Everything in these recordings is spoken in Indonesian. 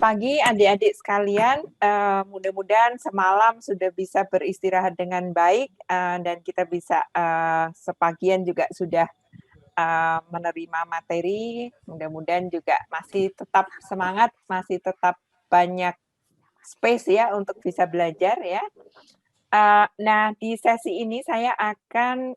pagi adik-adik sekalian, mudah-mudahan semalam sudah bisa beristirahat dengan baik, dan kita bisa, sebagian juga sudah, menerima materi, mudah-mudahan juga masih tetap semangat, masih tetap banyak space ya untuk bisa belajar ya. Nah, di sesi ini saya akan,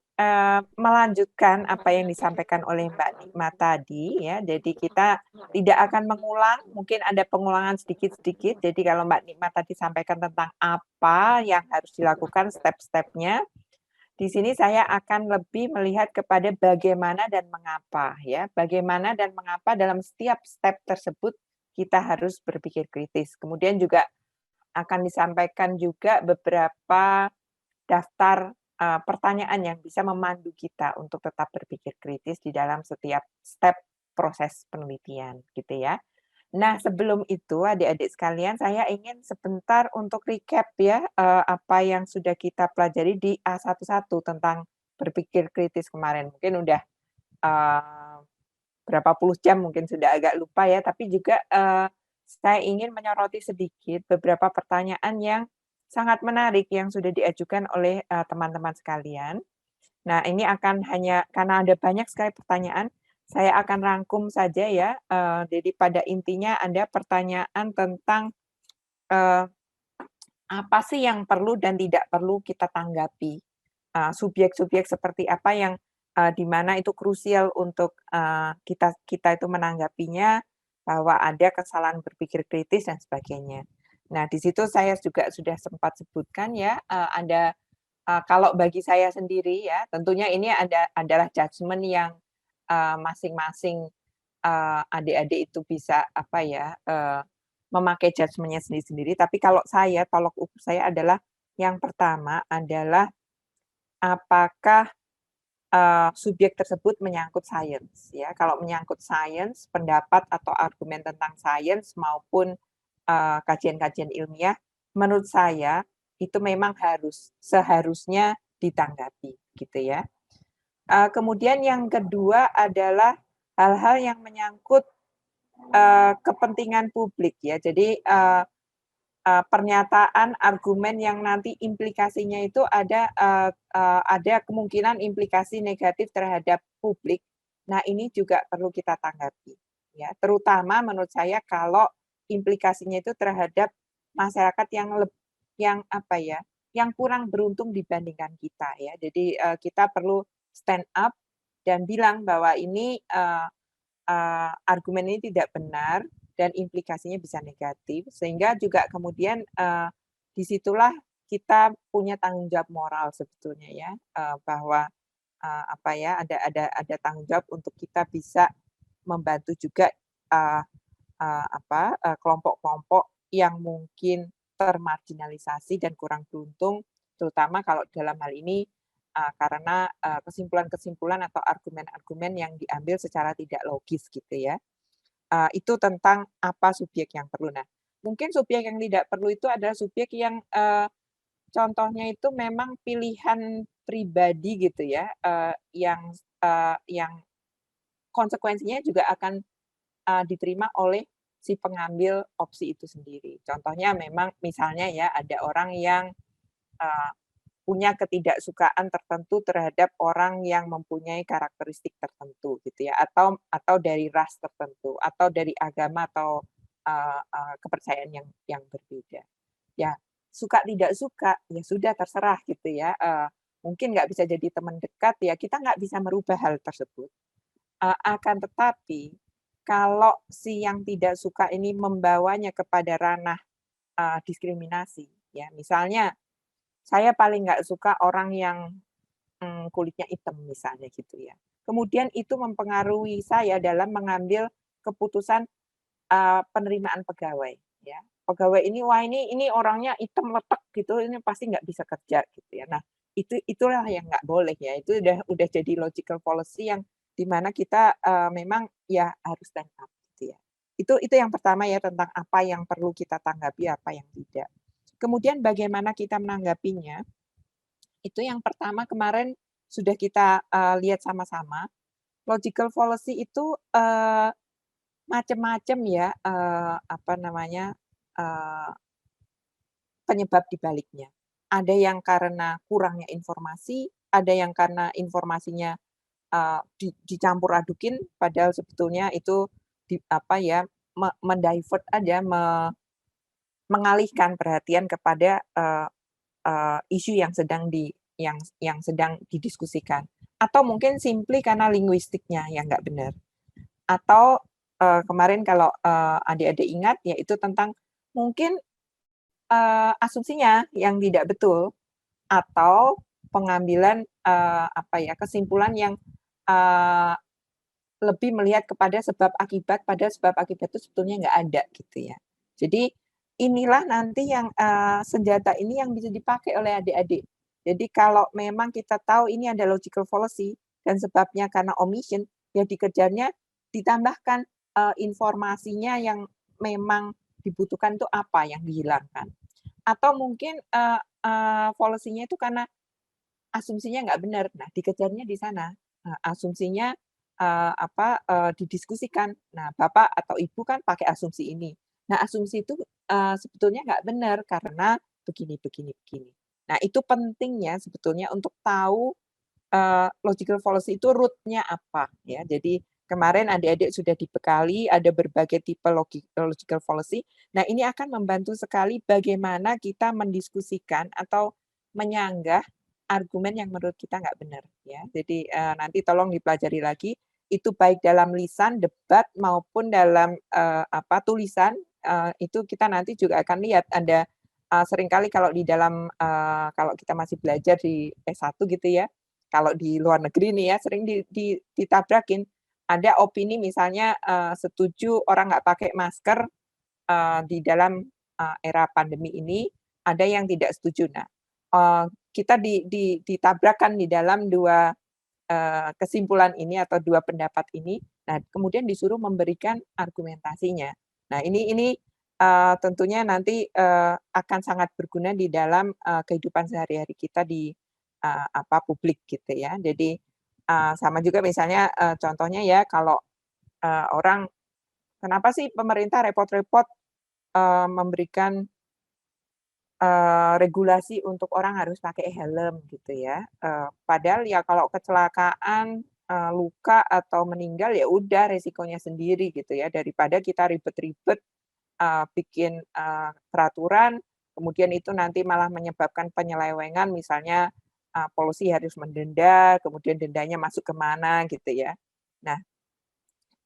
melanjutkan apa yang disampaikan oleh Mbak Nikmat tadi ya. Jadi kita tidak akan mengulang, mungkin ada pengulangan sedikit-sedikit. Jadi kalau Mbak Nikmat tadi sampaikan tentang apa yang harus dilakukan step-stepnya, di sini saya akan lebih melihat kepada bagaimana dan mengapa ya. Bagaimana dan mengapa dalam setiap step tersebut kita harus berpikir kritis. Kemudian juga akan disampaikan juga beberapa daftar, pertanyaan yang bisa memandu kita untuk tetap berpikir kritis di dalam setiap step proses penelitian, gitu ya. Nah, sebelum itu adik-adik sekalian, saya ingin sebentar untuk recap ya, apa yang sudah kita pelajari di A11 tentang berpikir kritis kemarin. Mungkin udah, eee, berapa puluh jam mungkin sudah agak lupa ya, tapi juga, saya ingin menyoroti sedikit beberapa pertanyaan yang sangat menarik yang sudah diajukan oleh, teman-teman sekalian. Nah, ini akan hanya karena ada banyak sekali pertanyaan, saya akan rangkum saja ya, jadi pada intinya ada pertanyaan tentang, eee, apa sih yang perlu dan tidak perlu kita tanggapi? Subyek-subyek seperti apa yang, di mana itu krusial untuk, kita kita itu menanggapinya, bahwa ada kesalahan berpikir kritis dan sebagainya. Nah, di situ saya juga sudah sempat sebutkan ya, ada, kalau bagi saya sendiri ya, tentunya ini adalah judgement yang, masing-masing, adik-adik itu bisa apa ya, memakai judgement-nya sendiri-sendiri. Tapi kalau saya, tolok ukur saya adalah yang pertama adalah apakah, subjek tersebut menyangkut sains ya. Kalau menyangkut sains, pendapat atau argumen tentang sains maupun, kajian-kajian ilmiah, menurut saya itu memang seharusnya ditanggapi gitu ya. Kemudian yang kedua adalah hal-hal yang menyangkut, kepentingan publik ya. Jadi, pernyataan, argumen yang nanti implikasinya itu ada kemungkinan implikasi negatif terhadap publik. Nah, ini juga perlu kita tanggapi, ya. Terutama menurut saya kalau implikasinya itu terhadap masyarakat yang apa ya, yang kurang beruntung dibandingkan kita ya. Jadi, kita perlu stand up dan bilang bahwa ini, argumen ini tidak benar dan implikasinya bisa negatif, sehingga juga kemudian, di situlah kita punya tanggung jawab moral sebetulnya ya, bahwa, apa ya, ada tanggung jawab untuk kita bisa membantu juga, eee apa, kelompok-kelompok yang mungkin termarginalisasi dan kurang beruntung, terutama kalau dalam hal ini, karena, kesimpulan-kesimpulan atau argumen-argumen yang diambil secara tidak logis gitu ya. Itu tentang apa subjek yang perlu. Nah, mungkin subjek yang tidak perlu itu adalah subjek yang, contohnya itu memang pilihan pribadi gitu ya, yang konsekuensinya juga akan, diterima oleh si pengambil opsi itu sendiri. Contohnya memang misalnya ya ada orang yang, eee, punya ketidaksukaan tertentu terhadap orang yang mempunyai karakteristik tertentu gitu ya, atau dari ras tertentu, atau dari agama atau, kepercayaan yang berbeda. Ya, suka tidak suka, ya sudah terserah gitu ya, mungkin nggak bisa jadi teman dekat, ya kita nggak bisa merubah hal tersebut. Akan tetapi, kalau si yang tidak suka ini membawanya kepada ranah, diskriminasi, ya misalnya saya paling nggak suka orang yang, kulitnya hitam misalnya gitu ya. Kemudian itu mempengaruhi saya dalam mengambil keputusan, penerimaan pegawai ya. Pegawai ini, wah ini orangnya hitam letek gitu, ini pasti nggak bisa kerja gitu ya. Nah, itulah yang nggak boleh ya, itu udah jadi logical policy yang di mana kita, memang ya harus stand up gitu ya. Itu yang pertama ya tentang apa yang perlu kita tanggapi, apa yang tidak. Kemudian bagaimana kita menanggapinya, itu yang pertama kemarin sudah kita, lihat sama-sama, logical fallacy itu, macam-macam ya, apa namanya, penyebab di baliknya. Ada yang karena kurangnya informasi, ada yang karena informasinya, dicampur adukin, padahal sebetulnya itu apa ya, mendivert aja, mengalihkan perhatian kepada, isu yang sedang yang sedang didiskusikan. Atau mungkin simply karena linguistiknya yang nggak benar. Atau, kemarin kalau, adik-adik ingat, yaitu tentang mungkin, asumsinya yang tidak betul, atau pengambilan, apa ya, kesimpulan yang, eee, lebih melihat kepada sebab akibat, padahal sebab akibat itu sebetulnya nggak ada gitu ya. Jadi inilah nanti yang, senjata ini yang bisa dipakai oleh adik-adik. Jadi kalau memang kita tahu ini ada logical fallacy dan sebabnya karena omission, ya dikejarnya ditambahkan, informasinya yang memang dibutuhkan itu apa yang dihilangkan. Atau mungkin, fallacy-nya itu karena asumsinya nggak benar. Nah, dikejarnya di sana. Asumsinya, apa, didiskusikan. Nah, Bapak atau Ibu kan pakai asumsi ini. Nah, asumsi itu, sebetulnya nggak benar karena begini begini begini. Nah, itu pentingnya sebetulnya untuk tahu, logical fallacy itu root-nya apa, ya. Jadi kemarin adik-adik sudah dibekali ada berbagai tipe logical fallacy. Nah, ini akan membantu sekali bagaimana kita mendiskusikan atau menyanggah argumen yang menurut kita nggak benar, ya. Jadi, nanti tolong dipelajari lagi, itu baik dalam lisan, debat, maupun dalam, apa, tulisan, itu kita nanti juga akan lihat ada, seringkali kalau di dalam, kalau kita masih belajar di S1 gitu ya, kalau di luar negeri nih ya, sering ditabrakin. Ada opini misalnya, setuju orang nggak pakai masker, di dalam, era pandemi ini, ada yang tidak setuju. Nah, kita ditabrakkan di dalam 2, kesimpulan ini atau 2 pendapat ini, nah kemudian disuruh memberikan argumentasinya. Nah ini, tentunya nanti, akan sangat berguna di dalam, kehidupan sehari-hari kita di, apa, publik gitu ya. Jadi, sama juga misalnya, contohnya ya kalau, orang, kenapa sih pemerintah repot-repot, memberikan, regulasi untuk orang harus pakai helm gitu ya, padahal ya kalau kecelakaan, luka atau meninggal ya udah resikonya sendiri gitu ya, daripada kita ribet-ribet, bikin, peraturan, kemudian itu nanti malah menyebabkan penyelewengan misalnya, polisi harus mendenda, kemudian dendanya masuk ke mana gitu ya. Nah,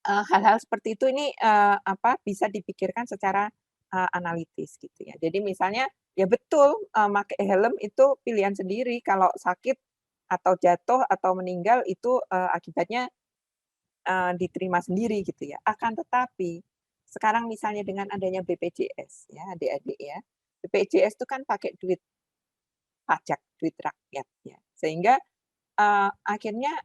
hal-hal seperti itu ini, apa, bisa dipikirkan secara, analitis gitu ya. Jadi misalnya, ya betul, make helm itu pilihan sendiri, kalau sakit atau jatuh atau meninggal itu, akibatnya, diterima sendiri gitu ya. Akan tetapi, sekarang misalnya dengan adanya BPJS ya, adik-adik ya, BPJS itu kan pakai duit pajak, duit rakyat ya. Sehingga, akhirnya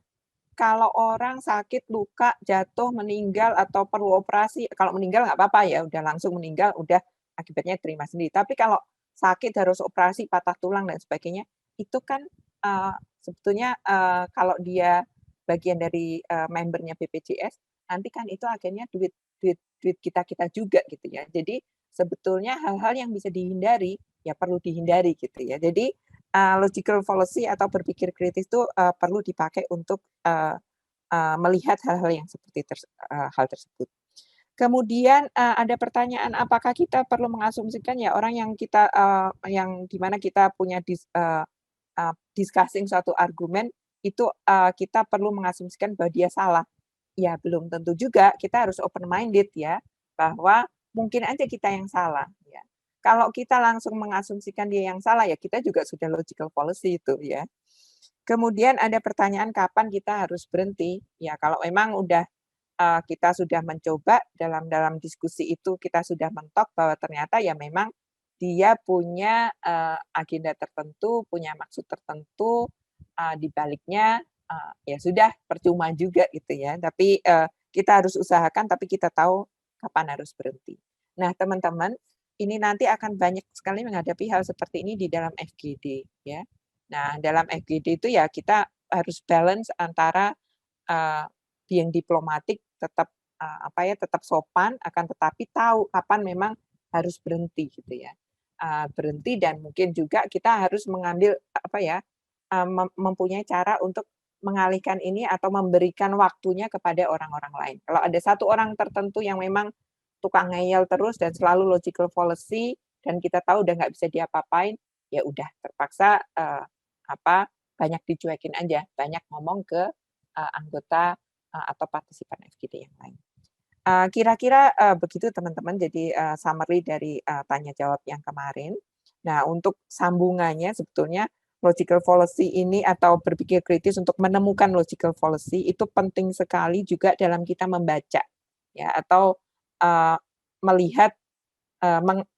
kalau orang sakit, luka, jatuh, meninggal, atau perlu operasi, kalau meninggal nggak apa-apa ya, udah langsung meninggal, udah akibatnya terima sendiri. Tapi kalau sakit harus operasi, patah tulang dan sebagainya, itu kan, sebetulnya, kalau dia bagian dari, membernya BPJS, nanti kan itu akhirnya duit duit duit kita-kita juga gitu ya. Jadi sebetulnya hal-hal yang bisa dihindari, ya perlu dihindari gitu ya. Jadi, logical fallacy atau berpikir kritis itu, perlu dipakai untuk, melihat hal-hal yang seperti hal tersebut. Kemudian, ada pertanyaan apakah kita perlu mengasumsikan ya orang yang kita, yang di mana kita punya discussing suatu argumen itu, kita perlu mengasumsikan bahwa dia salah. Ya belum tentu juga, kita harus open minded ya, bahwa mungkin aja kita yang salah ya. Kalau kita langsung mengasumsikan dia yang salah ya kita juga sudah logical fallacy itu ya. Kemudian ada pertanyaan kapan kita harus berhenti? Ya kalau memang udah, kita sudah mencoba dalam dalam diskusi itu kita sudah mentok bahwa ternyata ya memang dia punya, agenda tertentu, punya maksud tertentu, di baliknya, ya sudah percuma juga gitu ya. Tapi, kita harus usahakan tapi kita tahu kapan harus berhenti. Nah teman-teman, ini nanti akan banyak sekali menghadapi hal seperti ini di dalam FGD ya. Nah, dalam FGD itu ya kita harus balance antara, being diplomatic tetap tetap sopan, akan tetapi tahu kapan memang harus berhenti gitu ya. Berhenti dan mungkin juga kita harus mengambil mempunyai cara untuk mengalihkan ini atau memberikan waktunya kepada orang-orang lain. Kalau ada satu orang tertentu yang memang tukang ngeyel terus dan selalu logical fallacy dan kita tahu udah nggak bisa diapa-apain, ya udah terpaksa banyak dicuekin aja, banyak ngomong ke anggota atau partisipan FGD yang lain. Kira-kira begitu teman-teman, jadi summary dari tanya jawab yang kemarin. Nah, untuk sambungannya sebetulnya logical fallacy ini atau berpikir kritis untuk menemukan logical fallacy itu penting sekali juga dalam kita membaca ya atau melihat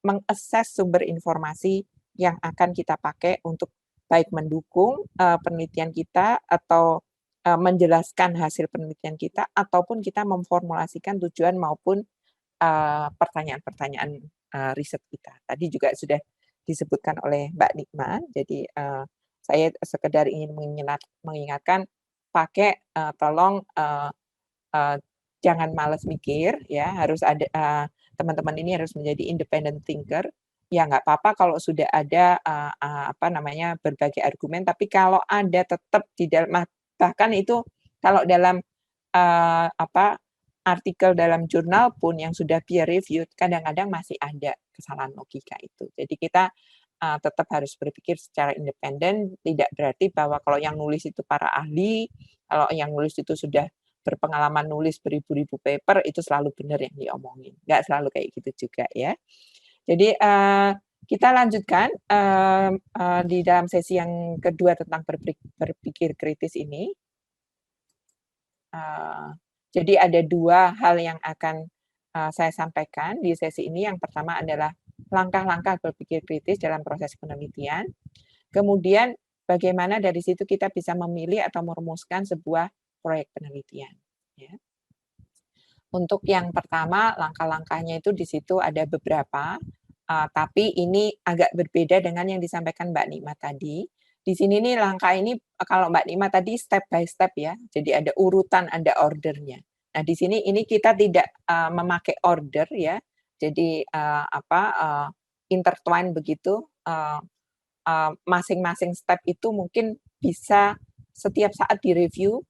mengakses sumber informasi yang akan kita pakai untuk baik mendukung penelitian kita atau menjelaskan hasil penelitian kita ataupun kita memformulasikan tujuan maupun pertanyaan-pertanyaan riset kita. Tadi juga sudah disebutkan oleh Mbak Nikma, jadi saya sekedar ingin mengingatkan pakai tolong jangan malas mikir ya, harus ada teman-teman ini harus menjadi independent thinker. Ya nggak apa-apa kalau sudah ada berbagai argumen, tapi kalau ada tetap di dalam bahkan itu kalau dalam artikel dalam jurnal pun yang sudah peer reviewed kadang-kadang masih ada kesalahan logika itu. Jadi kita tetap harus berpikir secara independen, tidak berarti bahwa kalau yang nulis itu para ahli, kalau yang nulis itu sudah berpengalaman nulis beribu-ribu paper, itu selalu benar yang diomongin. Nggak selalu kayak gitu juga ya. Jadi kita lanjutkan di dalam sesi yang kedua tentang berpikir kritis ini. Jadi ada dua hal yang akan saya sampaikan di sesi ini. Yang pertama adalah langkah-langkah berpikir kritis dalam proses penelitian. Kemudian bagaimana dari situ kita bisa memilih atau merumuskan sebuah proyek penelitian. Ya. Untuk yang pertama, langkah-langkahnya itu di situ ada beberapa, tapi ini agak berbeda dengan yang disampaikan Mbak Nikma tadi. Di sini nih langkah ini kalau Mbak Nikma tadi step by step ya, jadi ada urutan, ada ordernya. Nah di sini ini kita tidak memakai order ya, jadi intertwine begitu. Masing-masing step itu mungkin bisa setiap saat direview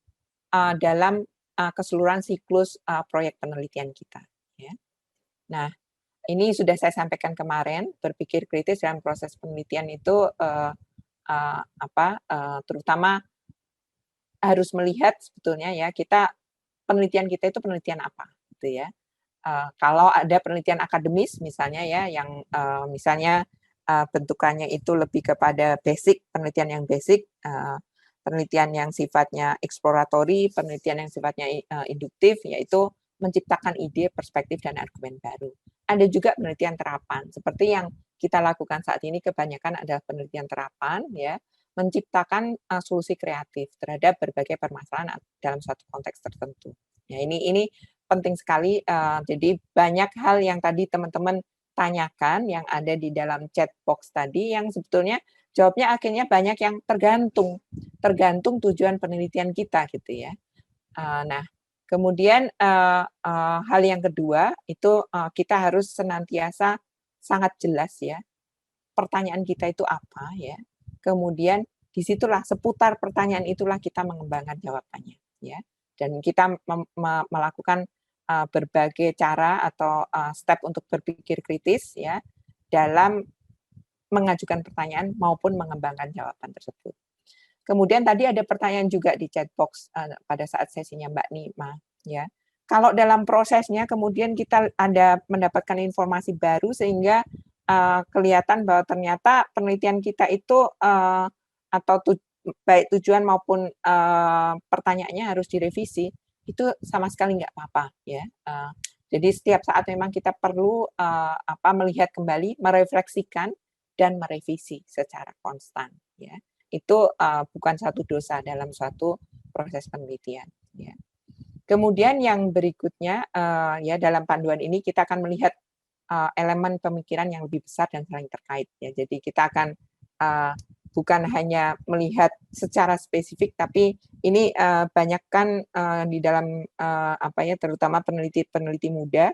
dalam keseluruhan siklus proyek penelitian kita. Ya. Nah, ini sudah saya sampaikan kemarin, berpikir kritis dalam proses penelitian itu terutama harus melihat sebetulnya ya penelitian kita itu penelitian apa, gitu ya. Kalau ada penelitian akademis misalnya ya, yang misalnya bentukannya itu lebih kepada basic, penelitian yang basic, penelitian yang sifatnya eksploratory, penelitian yang sifatnya induktif, yaitu menciptakan ide, perspektif, dan argumen baru. Ada juga penelitian terapan, seperti yang kita lakukan saat ini kebanyakan adalah penelitian terapan, ya, menciptakan solusi kreatif terhadap berbagai permasalahan dalam suatu konteks tertentu. Ya, ini penting sekali. Jadi banyak hal yang tadi teman-teman tanyakan yang ada di dalam chat box tadi yang sebetulnya jawabnya akhirnya banyak yang tergantung tujuan penelitian kita gitu ya. Nah, kemudian hal yang kedua itu kita harus senantiasa sangat jelas ya pertanyaan kita itu apa ya. Kemudian disitulah seputar pertanyaan itulah kita mengembangkan jawabannya ya. Dan kita melakukan berbagai cara atau step untuk berpikir kritis ya dalam mengajukan pertanyaan maupun mengembangkan jawaban tersebut. Kemudian tadi ada pertanyaan juga di chat box pada saat sesinya Mbak Nima ya. Kalau dalam prosesnya kemudian kita ada mendapatkan informasi baru sehingga kelihatan bahwa ternyata penelitian kita itu baik tujuan maupun pertanyaannya harus direvisi, itu sama sekali nggak apa-apa ya. Jadi setiap saat memang kita perlu melihat kembali, merefleksikan dan merevisi secara konstan ya. Itu bukan satu dosa dalam suatu proses penelitian ya. Kemudian yang berikutnya ya dalam panduan ini kita akan melihat elemen pemikiran yang lebih besar dan saling terkait ya. Jadi kita akan bukan hanya melihat secara spesifik, tapi ini banyak kan di dalam terutama peneliti-peneliti muda,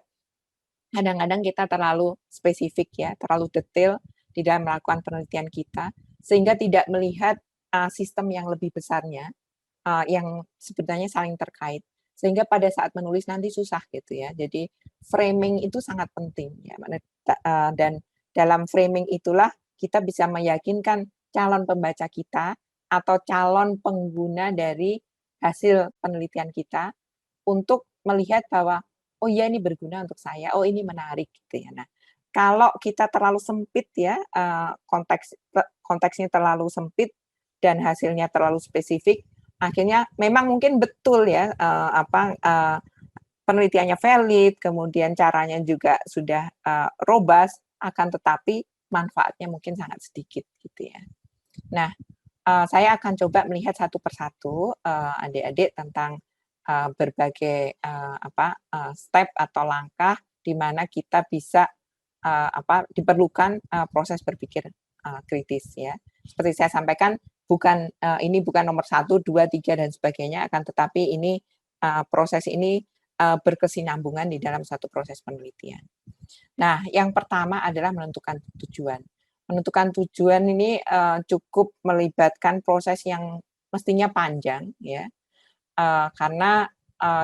kadang-kadang kita terlalu spesifik ya, terlalu detail di dalam melakukan penelitian kita, sehingga tidak melihat sistem yang lebih besarnya, yang sebenarnya saling terkait. Sehingga pada saat menulis nanti susah gitu ya. Jadi framing itu sangat penting ya. Dan dalam framing itulah kita bisa meyakinkan calon pembaca kita atau calon pengguna dari hasil penelitian kita untuk melihat bahwa, "Oh iya ini berguna untuk saya, oh ini menarik," gitu ya. Nah, kalau kita terlalu sempit ya, konteksnya terlalu sempit dan hasilnya terlalu spesifik, akhirnya memang mungkin betul ya, penelitiannya valid, kemudian caranya juga sudah, robust, akan tetapi manfaatnya mungkin sangat sedikit gitu ya. Nah, saya akan coba melihat satu persatu, adik-adik tentang, berbagai, step atau langkah di mana kita bisa, diperlukan, proses berpikir, kritis ya. Seperti saya sampaikan ini bukan nomor 1, 2, 3 dan sebagainya, akan tetapi ini, proses ini, berkesinambungan di dalam satu proses penelitian. Nah, yang pertama adalah menentukan tujuan. Menentukan tujuan ini, cukup melibatkan proses yang mestinya panjang ya, karena,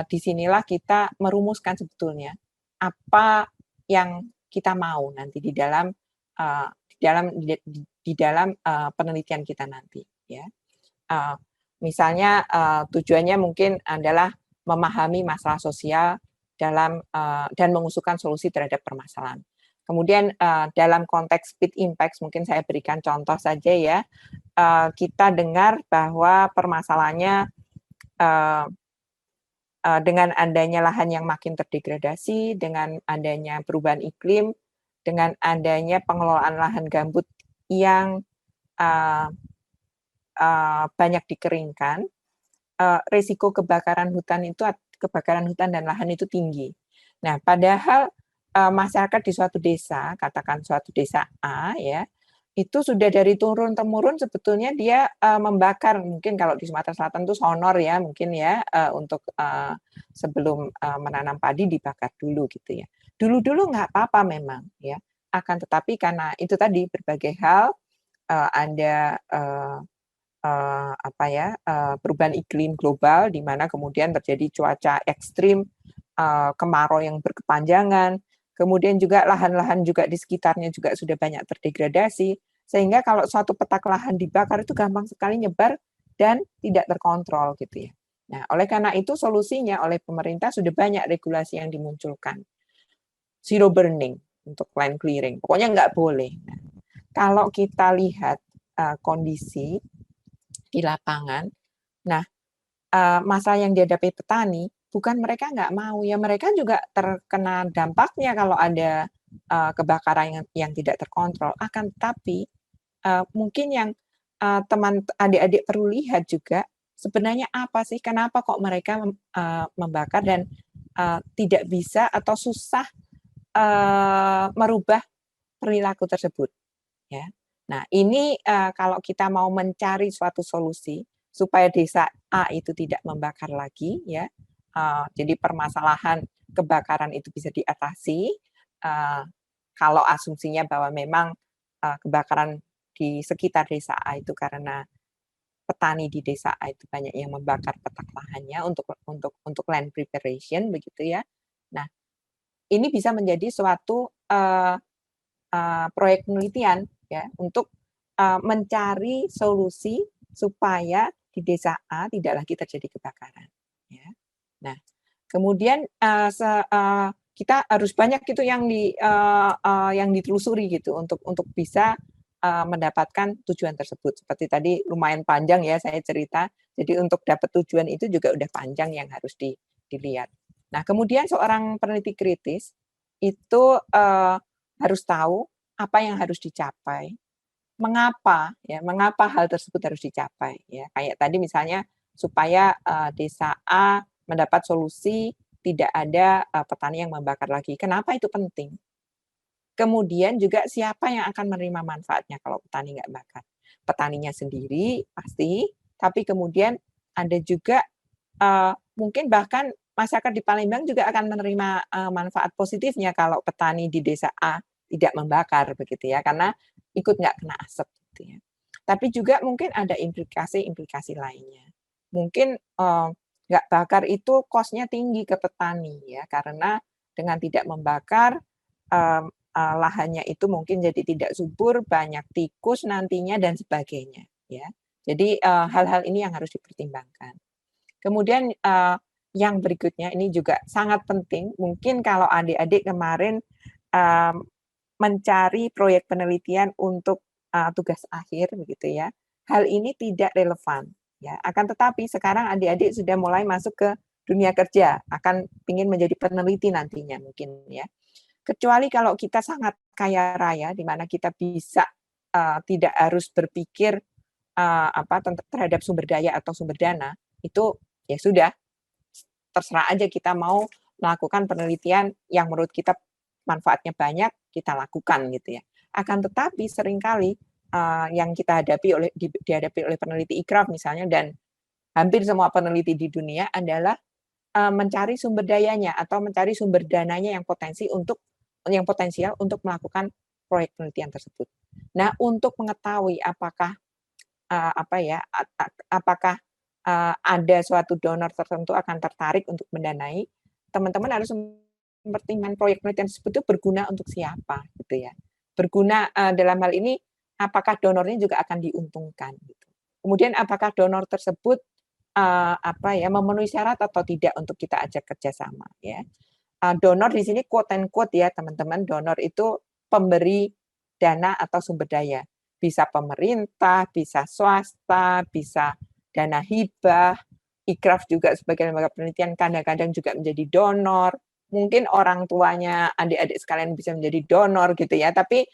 di sinilah kita merumuskan sebetulnya apa yang kita mau nanti di dalam, penelitian kita nanti ya. Eee, Misalnya, tujuannya mungkin adalah memahami masalah sosial dan mengusulkan solusi terhadap permasalahan. Kemudian, dalam konteks speed impact mungkin saya berikan contoh saja ya, kita dengar bahwa permasalahannya, eee dengan adanya lahan yang makin terdegradasi, dengan adanya perubahan iklim, dengan adanya pengelolaan lahan gambut yang, eee banyak dikeringkan, risiko kebakaran hutan dan lahan itu tinggi. Nah, padahal, masyarakat di suatu desa, katakan suatu desa A ya, itu sudah dari turun-temurun sebetulnya dia, membakar mungkin kalau di Sumatera Selatan itu sonor ya mungkin ya, untuk, sebelum, menanam padi dibakar dulu gitu ya. Dulu-dulu nggak apa-apa memang ya, akan tetapi karena itu tadi berbagai hal, ada, perubahan iklim global di mana kemudian terjadi cuaca ekstrim, kemarau yang berkepanjangan, kemudian juga lahan-lahan juga di sekitarnya juga sudah banyak terdegradasi, sehingga kalau suatu petak lahan dibakar itu gampang sekali nyebar dan tidak terkontrol gitu ya. Nah, oleh karena itu solusinya oleh pemerintah sudah banyak regulasi yang dimunculkan. Zero burning untuk land clearing, pokoknya nggak boleh. Nah, kalau kita lihat, kondisi di lapangan. Nah, masalah yang dihadapi petani, bukan mereka nggak mau, ya mereka juga terkena dampaknya kalau ada, kebakaran yang tidak terkontrol. Akan tetapi, mungkin yang, teman adik-adik perlu lihat juga, sebenarnya apa sih, kenapa kok mereka membakar dan, tidak bisa atau susah, merubah perilaku tersebut, ya. Nah, ini, kalau kita mau mencari suatu solusi supaya desa A itu tidak membakar lagi ya, jadi permasalahan kebakaran itu bisa diatasi, kalau asumsinya bahwa memang, kebakaran di sekitar desa A itu karena petani di desa A itu banyak yang membakar petak lahannya untuk land preparation begitu ya. Nah, ini bisa menjadi suatu, proyek penelitian ya untuk, mencari solusi supaya di desa A tidak lagi terjadi kebakaran ya. Nah, kemudian, kita harus banyak itu yang ditelusuri gitu untuk bisa, mendapatkan tujuan tersebut. Seperti tadi lumayan panjang ya saya cerita, jadi untuk dapat tujuan itu juga udah panjang yang harus dilihat. Nah, kemudian seorang peneliti kritis itu, harus tahu apa yang harus dicapai, mengapa hal tersebut harus dicapai ya. Kayak tadi misalnya supaya, desa A mendapat solusi tidak ada, petani yang membakar lagi. Kenapa itu penting? Kemudian juga siapa yang akan menerima manfaatnya kalau petani nggak bakar. petaninya sendiri pasti, tapi kemudian ada juga mungkin bahkan masyarakat di Palembang juga akan menerima manfaat positifnya kalau petani di desa A tidak membakar begitu ya, karena ikut nggak kena asap gitu ya. Tapi juga mungkin ada implikasi-implikasi lainnya. Mungkin nggak bakar itu cost-nya tinggi ke petani ya, karena dengan tidak membakar lahannya itu mungkin jadi tidak subur, banyak tikus nantinya dan sebagainya ya. Jadi hal-hal ini yang harus dipertimbangkan. Kemudian yang berikutnya ini juga sangat penting, mungkin kalau adik-adik kemarin mencari proyek penelitian untuk tugas akhir begitu ya, hal ini tidak relevan ya. Akan tetapi sekarang adik-adik sudah mulai masuk ke dunia kerja, akan ingin menjadi peneliti nantinya mungkin ya. Kecuali kalau kita sangat kaya raya, di mana kita bisa tidak harus berpikir terhadap sumber daya atau sumber dana, itu ya sudah, terserah aja kita mau melakukan penelitian yang menurut kita manfaatnya banyak, kita lakukan gitu ya. Akan tetapi seringkali yang kita dihadapi oleh peneliti ikraf misalnya, dan hampir semua peneliti di dunia adalah mencari sumber dayanya atau mencari sumber dananya yang potensial untuk melakukan proyek penelitian tersebut. Nah, untuk mengetahui apakah apakah ada suatu donor tertentu akan tertarik untuk mendanai, teman-teman harus mempertimbangkan proyek penelitian tersebut itu berguna untuk siapa gitu ya. Berguna dalam hal ini apakah donornya juga akan diuntungkan gitu. Kemudian apakah donor tersebut memenuhi syarat atau tidak untuk kita ajak kerjasama ya. Donor di sini quote and quote ya teman-teman, donor itu pemberi dana atau sumber daya. Bisa pemerintah, bisa swasta, bisa dana hibah, ikraf juga sebagai lembaga penelitian kadang-kadang juga menjadi donor. Mungkin orang tuanya adik-adik sekalian bisa menjadi donor gitu ya, tapi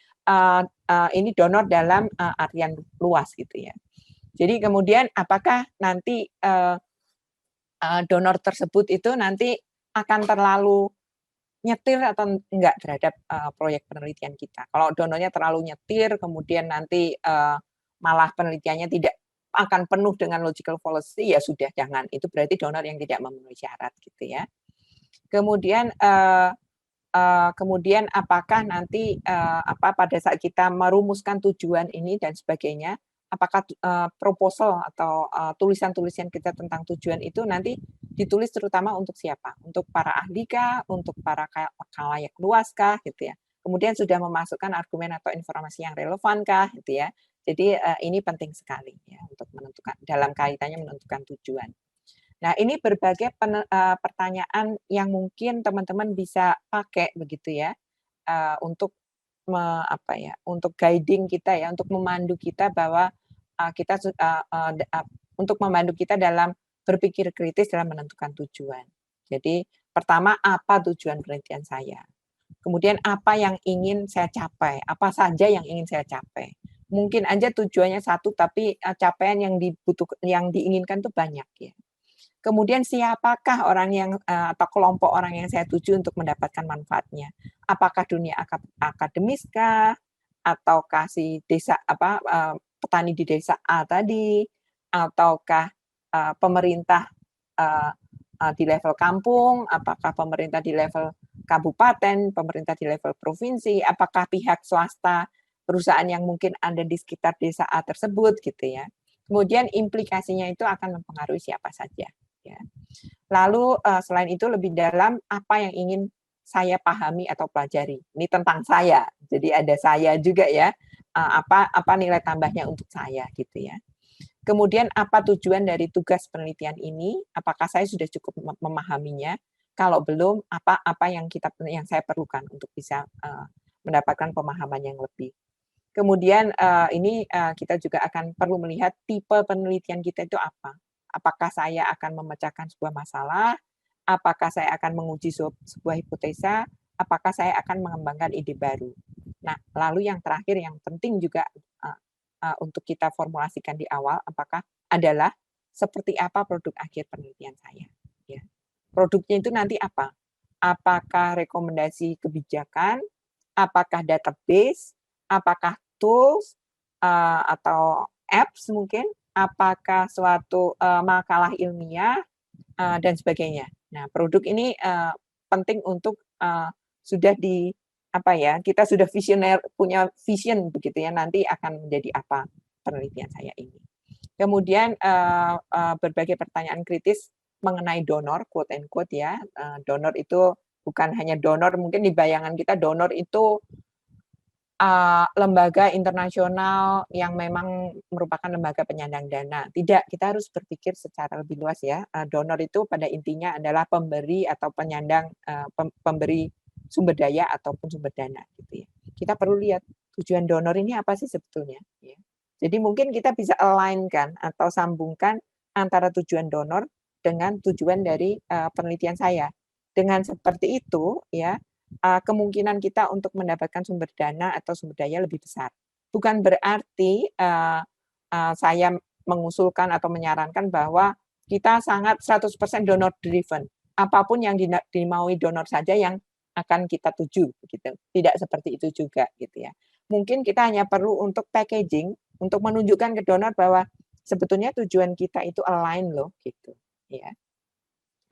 ini donor dalam artian luas gitu ya. Jadi kemudian apakah nanti donor tersebut itu nanti akan terlalu nyetir atau enggak terhadap proyek penelitian kita. Kalau donornya terlalu nyetir, kemudian nanti malah penelitiannya tidak akan penuh dengan logical fallacy, ya sudah jangan. Itu berarti donor yang tidak memenuhi syarat gitu ya. Kemudian kemudian apakah nanti pada saat kita merumuskan tujuan ini dan sebagainya, apakah proposal atau tulisan-tulisan kita tentang tujuan itu nanti ditulis terutama untuk siapa? Untuk para ahli kah? Untuk para khalayak luas kah? Gitu ya. Kemudian sudah memasukkan argumen atau informasi yang relevan kah? Gitu ya. Jadi ini penting sekali ya untuk menentukan dalam kaitannya menentukan tujuan. Nah, ini berbagai pertanyaan yang mungkin teman-teman bisa pakai begitu ya, untuk untuk guiding kita ya, untuk memandu kita bahwa untuk memandu kita dalam berpikir kritis dalam menentukan tujuan. Jadi, pertama apa tujuan penelitian saya? Kemudian apa yang ingin saya capai? Apa saja yang ingin saya capai? Mungkin aja tujuannya satu, tapi capaian yang diinginkan itu banyak ya. Kemudian siapakah orang yang atau kelompok orang yang saya tuju untuk mendapatkan manfaatnya? Apakah dunia akademis kah? Ataukah si petani di desa A tadi? Ataukah pemerintah di level kampung? Apakah pemerintah di level kabupaten? Pemerintah di level provinsi? Apakah pihak swasta, perusahaan yang mungkin ada di sekitar desa A tersebut gitu ya? Kemudian implikasinya itu akan mempengaruhi siapa saja. Ya. Lalu selain itu lebih dalam apa yang ingin saya pahami atau pelajari. Ini tentang saya. Jadi ada saya juga ya. Apa nilai tambahnya untuk saya gitu ya. Kemudian apa tujuan dari tugas penelitian ini? Apakah saya sudah cukup memahaminya? Kalau belum, apa yang saya perlukan untuk bisa mendapatkan pemahaman yang lebih. Kemudian ini kita juga akan perlu melihat tipe penelitian kita itu apa. Apakah saya akan memecahkan sebuah masalah? Apakah saya akan menguji sebuah hipotesa? Apakah saya akan mengembangkan ide baru? Nah, lalu yang terakhir yang penting juga untuk kita formulasikan di awal, adalah seperti apa produk akhir penelitian saya. Ya. Produknya itu nanti apa? Apakah rekomendasi kebijakan? Apakah database? Apakah tools? atau apps mungkin, apakah suatu makalah ilmiah dan sebagainya. Nah, produk ini penting untuk sudah di apa ya, kita sudah visioner, punya vision begitu ya, nanti akan menjadi apa penelitian saya ini. Kemudian berbagai pertanyaan kritis mengenai donor, quote and quote ya. Donor itu bukan hanya donor, mungkin di bayangan kita donor itu lembaga internasional yang memang merupakan lembaga penyandang dana. Tidak, kita harus berpikir secara lebih luas ya. Donor itu pada intinya adalah pemberi atau penyandang, pemberi sumber daya ataupun sumber dana gitu ya. Kita perlu lihat tujuan donor ini apa sih sebetulnya ya. Jadi mungkin kita bisa align-kan atau sambungkan antara tujuan donor dengan tujuan dari penelitian saya. Dengan seperti itu ya, kemungkinan kita untuk mendapatkan sumber dana atau sumber daya lebih besar. Bukan berarti saya mengusulkan atau menyarankan bahwa kita sangat 100% donor driven. Apapun yang dimaui donor saja yang akan kita tuju, gitu. Tidak seperti itu juga, gitu ya. Mungkin kita hanya perlu untuk packaging, untuk menunjukkan ke donor bahwa sebetulnya tujuan kita itu align loh, gitu. Ya.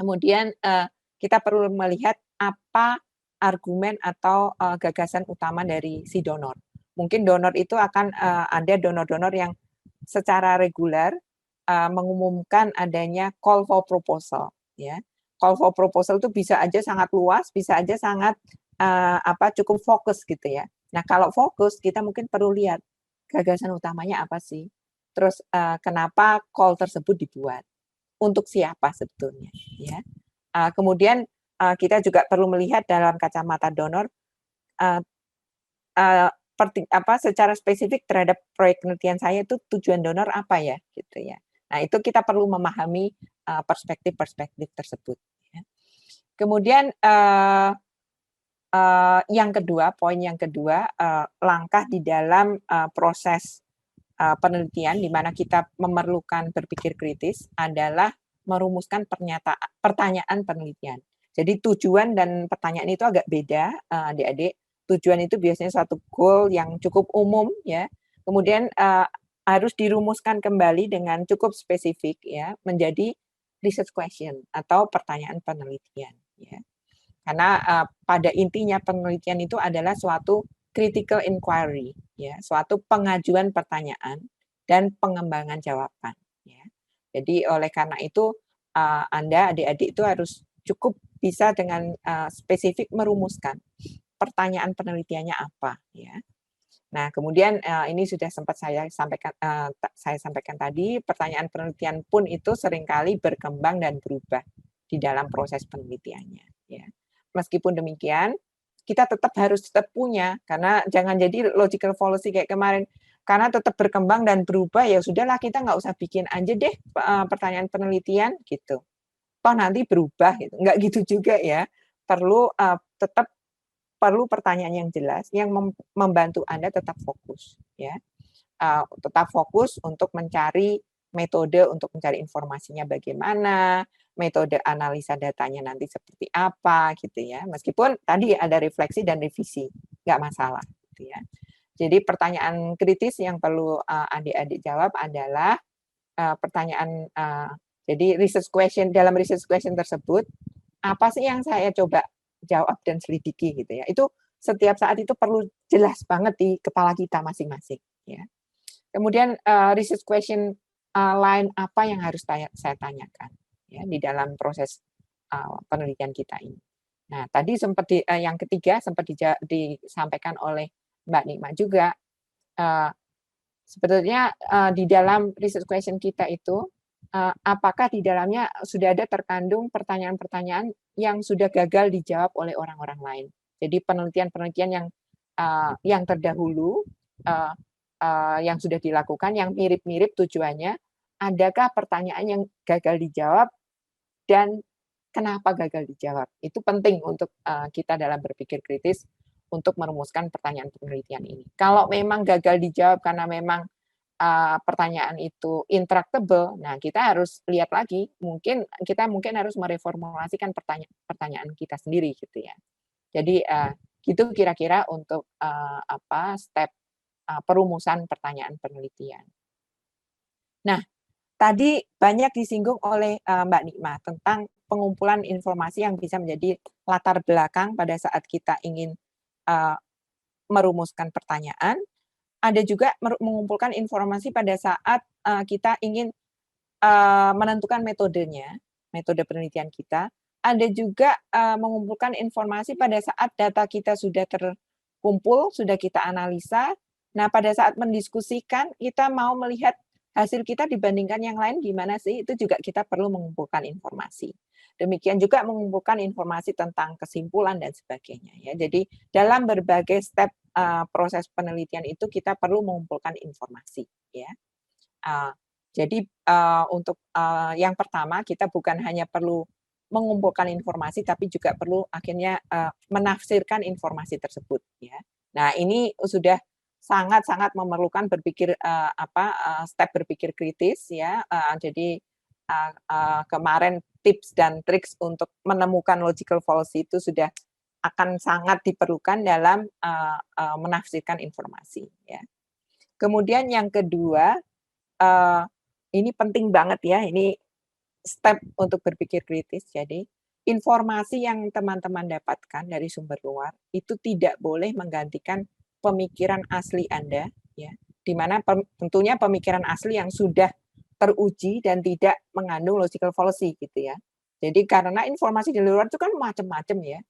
Kemudian kita perlu melihat apa argumen atau gagasan utama dari si donor. Mungkin donor itu akan ada donor-donor yang secara reguler mengumumkan adanya call for proposal, ya. Call for proposal itu bisa aja sangat luas, bisa aja sangat cukup fokus gitu ya. Nah, kalau fokus kita mungkin perlu lihat gagasan utamanya apa sih? Terus kenapa call tersebut dibuat? Untuk siapa sebetulnya, ya. Kemudian kita juga perlu melihat dalam kacamata donor secara spesifik terhadap proyek penelitian saya itu tujuan donor apa ya, gitu ya. Nah, itu kita perlu memahami perspektif-perspektif tersebut. Ya. Kemudian poin yang kedua, langkah di dalam proses penelitian di mana kita memerlukan berpikir kritis adalah merumuskan pertanyaan penelitian. Jadi tujuan dan pertanyaan itu agak beda, adik-adik. Tujuan itu biasanya suatu goal yang cukup umum ya. Kemudian harus dirumuskan kembali dengan cukup spesifik ya, menjadi research question atau pertanyaan penelitian ya. Karena pada intinya penelitian itu adalah suatu critical inquiry, ya, suatu pengajuan pertanyaan dan pengembangan jawaban. Ya. Jadi oleh karena itu Anda adik-adik itu harus cukup bisa dengan spesifik merumuskan pertanyaan penelitiannya apa. Ya. Nah kemudian ini sudah sempat saya sampaikan tadi, pertanyaan penelitian pun itu seringkali berkembang dan berubah di dalam proses penelitiannya. Ya. Meskipun demikian, kita harus tetap punya, karena jangan jadi logical fallacy kayak kemarin, karena tetap berkembang dan berubah, ya sudahlah kita nggak usah bikin aja deh pertanyaan penelitian gitu. Toh nanti berubah gitu. Nggak gitu juga ya. Tetap perlu pertanyaan yang jelas yang membantu Anda tetap fokus ya. Tetap fokus untuk mencari metode untuk mencari informasinya bagaimana, metode analisa datanya nanti seperti apa gitu ya. Meskipun tadi ada refleksi dan revisi, nggak masalah gitu ya. Jadi pertanyaan kritis yang perlu adik-adik jawab adalah pertanyaan jadi dalam research question tersebut apa sih yang saya coba jawab dan selidiki gitu ya. Itu setiap saat itu perlu jelas banget di kepala kita masing-masing ya. Kemudian research question lain apa yang harus saya tanyakan ya di dalam proses penelitian kita ini. Nah, tadi yang ketiga sempat disampaikan oleh Mbak Nikma juga, sebetulnya di dalam research question kita itu, apakah di dalamnya sudah ada terkandung pertanyaan-pertanyaan yang sudah gagal dijawab oleh orang-orang lain. Jadi penelitian-penelitian yang terdahulu, yang sudah dilakukan, yang mirip-mirip tujuannya, adakah pertanyaan yang gagal dijawab dan kenapa gagal dijawab? Itu penting untuk kita dalam berpikir kritis untuk merumuskan pertanyaan penelitian ini. Kalau memang gagal dijawab karena memang pertanyaan itu intractable, nah kita harus lihat lagi, kita mungkin harus mereformulasikan pertanyaan kita sendiri gitu ya. Jadi gitu kira-kira untuk step perumusan pertanyaan penelitian. Nah, tadi banyak disinggung oleh Mbak Nikma tentang pengumpulan informasi yang bisa menjadi latar belakang pada saat kita ingin merumuskan pertanyaan. Ada juga mengumpulkan informasi pada saat kita ingin menentukan metodenya, metode penelitian kita. Ada juga mengumpulkan informasi pada saat data kita sudah terkumpul, sudah kita analisa. Nah, pada saat mendiskusikan, kita mau melihat hasil kita dibandingkan yang lain gimana sih, itu juga kita perlu mengumpulkan informasi. Demikian juga mengumpulkan informasi tentang kesimpulan dan sebagainya. Ya. Jadi dalam berbagai step proses penelitian itu kita perlu mengumpulkan informasi. Ya. Jadi untuk yang pertama kita bukan hanya perlu mengumpulkan informasi, tapi juga perlu akhirnya menafsirkan informasi tersebut. Ya. Nah ini sudah sangat-sangat memerlukan berpikir step berpikir kritis ya. Jadi kemarin tips dan triks untuk menemukan logical fallacy itu sudah akan sangat diperlukan dalam menafsirkan informasi. Ya. Kemudian yang kedua, ini penting banget ya, ini step untuk berpikir kritis. Jadi informasi yang teman-teman dapatkan dari sumber luar itu tidak boleh menggantikan pemikiran asli Anda, ya. Di mana tentunya pemikiran asli yang sudah teruji dan tidak mengandung logical fallacy gitu ya. Jadi karena informasi di luar itu kan macam-macam ya.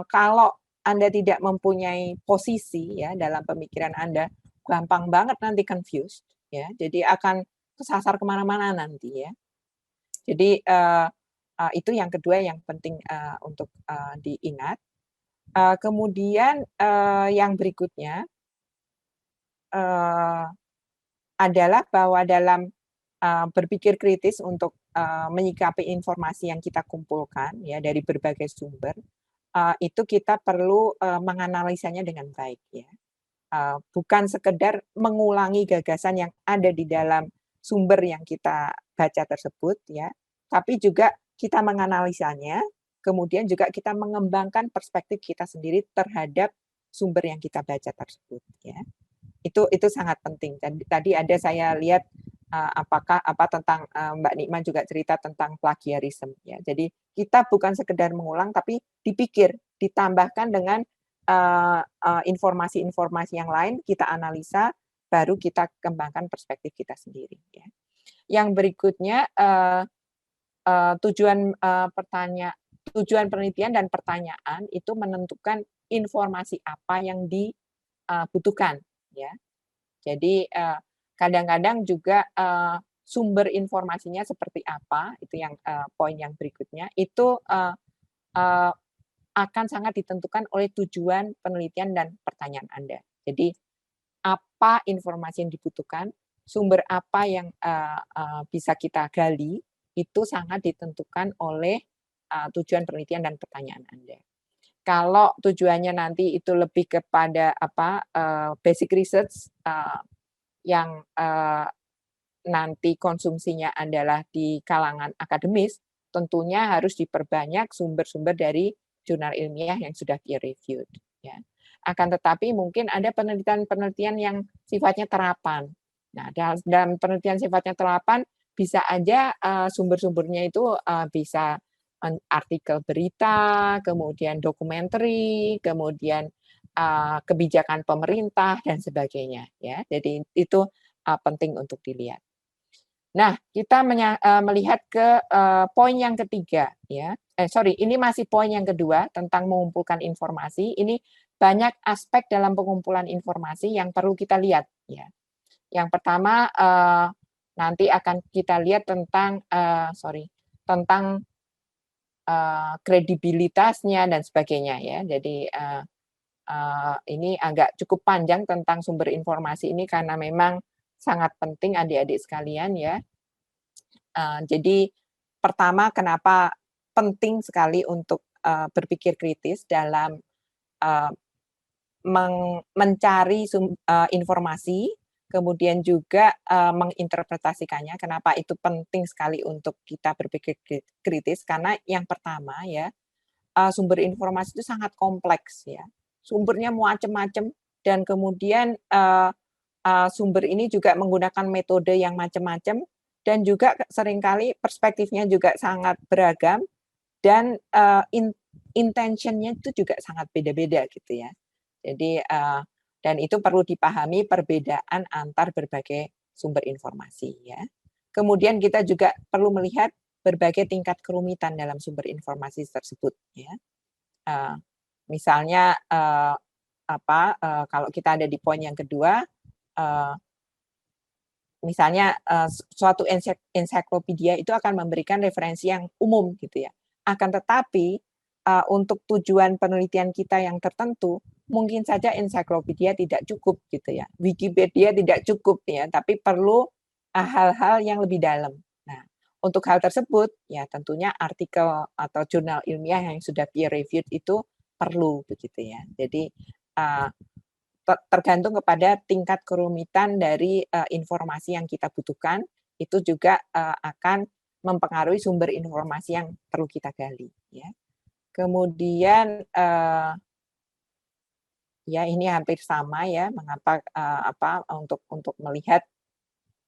Kalau Anda tidak mempunyai posisi ya dalam pemikiran Anda, gampang banget nanti confused ya. Jadi akan kesasar kemana-mana nanti ya. Jadi itu yang kedua yang penting untuk diingat. Kemudian yang berikutnya adalah bahwa dalam berpikir kritis untuk menyikapi informasi yang kita kumpulkan ya dari berbagai sumber, itu kita perlu menganalisanya dengan baik ya. Bukan sekedar mengulangi gagasan yang ada di dalam sumber yang kita baca tersebut ya, tapi juga kita menganalisanya, kemudian juga kita mengembangkan perspektif kita sendiri terhadap sumber yang kita baca tersebut ya. Itu sangat penting. Dan tadi ada saya lihat tentang Mbak Nikma juga cerita tentang plagiarisme ya. Jadi kita bukan sekedar mengulang tapi dipikir, ditambahkan dengan informasi-informasi yang lain, kita analisa, baru kita kembangkan perspektif kita sendiri. Ya. Yang berikutnya tujuan penelitian dan pertanyaan itu menentukan informasi apa yang dibutuhkan. Ya, jadi kadang-kadang juga sumber informasinya seperti apa, itu yang poin yang berikutnya itu akan sangat ditentukan oleh tujuan penelitian dan pertanyaan Anda. Jadi apa informasi yang dibutuhkan, sumber apa yang bisa kita gali, itu sangat ditentukan oleh tujuan penelitian dan pertanyaan Anda. Kalau tujuannya nanti itu lebih kepada basic research yang nanti konsumsinya adalah di kalangan akademis, tentunya harus diperbanyak sumber-sumber dari jurnal ilmiah yang sudah peer reviewed. Ya. Akan tetapi mungkin ada penelitian-penelitian yang sifatnya terapan. Nah, dalam penelitian sifatnya terapan bisa aja sumber-sumbernya itu bisa artikel berita, kemudian dokumenter, kemudian kebijakan pemerintah dan sebagainya. Ya, jadi itu penting untuk dilihat. Nah, kita melihat ke poin yang ketiga, ya. Ini masih poin yang kedua tentang mengumpulkan informasi. Ini banyak aspek dalam pengumpulan informasi yang perlu kita lihat, ya. Yang pertama nanti akan kita lihat tentang kredibilitasnya dan sebagainya, ya. Jadi ini agak cukup panjang tentang sumber informasi ini karena memang sangat penting adik-adik sekalian ya. Jadi pertama kenapa penting sekali untuk berpikir kritis dalam mencari informasi, kemudian juga menginterpretasikannya. Kenapa itu penting sekali untuk kita berpikir kritis? Karena yang pertama ya, sumber informasi itu sangat kompleks ya. Sumbernya macam-macam dan kemudian sumber ini juga menggunakan metode yang macam-macam dan juga seringkali perspektifnya juga sangat beragam dan intentionnya itu juga sangat beda-beda gitu ya. Jadi dan itu perlu dipahami perbedaan antar berbagai sumber informasi ya. Kemudian kita juga perlu melihat berbagai tingkat kerumitan dalam sumber informasi tersebut ya. Misalnya kalau kita ada di poin yang kedua, misalnya suatu ensiklopedia itu akan memberikan referensi yang umum gitu ya. Akan tetapi untuk tujuan penelitian kita yang tertentu, mungkin saja ensiklopedia tidak cukup gitu ya. Wikipedia tidak cukup ya, tapi perlu hal-hal yang lebih dalam. Nah, untuk hal tersebut ya tentunya artikel atau jurnal ilmiah yang sudah peer reviewed itu perlu begitu ya. Jadi tergantung kepada tingkat kerumitan dari informasi yang kita butuhkan, itu juga akan mempengaruhi sumber informasi yang perlu kita gali. Ya. Kemudian ya ini hampir sama ya, mengapa untuk melihat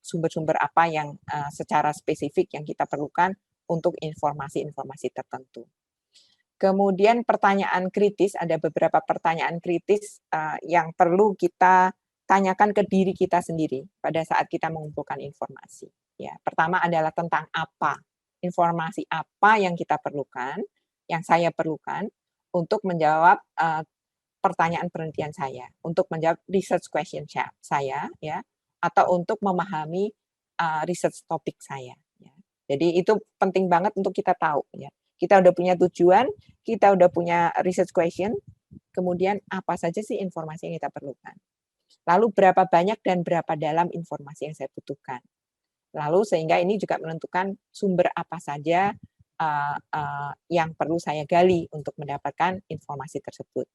sumber-sumber apa yang secara spesifik yang kita perlukan untuk informasi-informasi tertentu. Kemudian pertanyaan kritis, ada beberapa pertanyaan kritis yang perlu kita tanyakan ke diri kita sendiri pada saat kita mengumpulkan informasi. Ya, pertama adalah tentang apa, informasi apa yang kita perlukan, yang saya perlukan untuk menjawab pertanyaan penelitian saya, untuk menjawab research question saya, ya, atau untuk memahami research topik saya. Ya. Jadi itu penting banget untuk kita tahu. Ya. Kita udah punya tujuan, kita udah punya research question, kemudian apa saja sih informasi yang kita perlukan. Lalu berapa banyak dan berapa dalam informasi yang saya butuhkan. Lalu sehingga ini juga menentukan sumber apa saja yang perlu saya gali untuk mendapatkan informasi tersebut.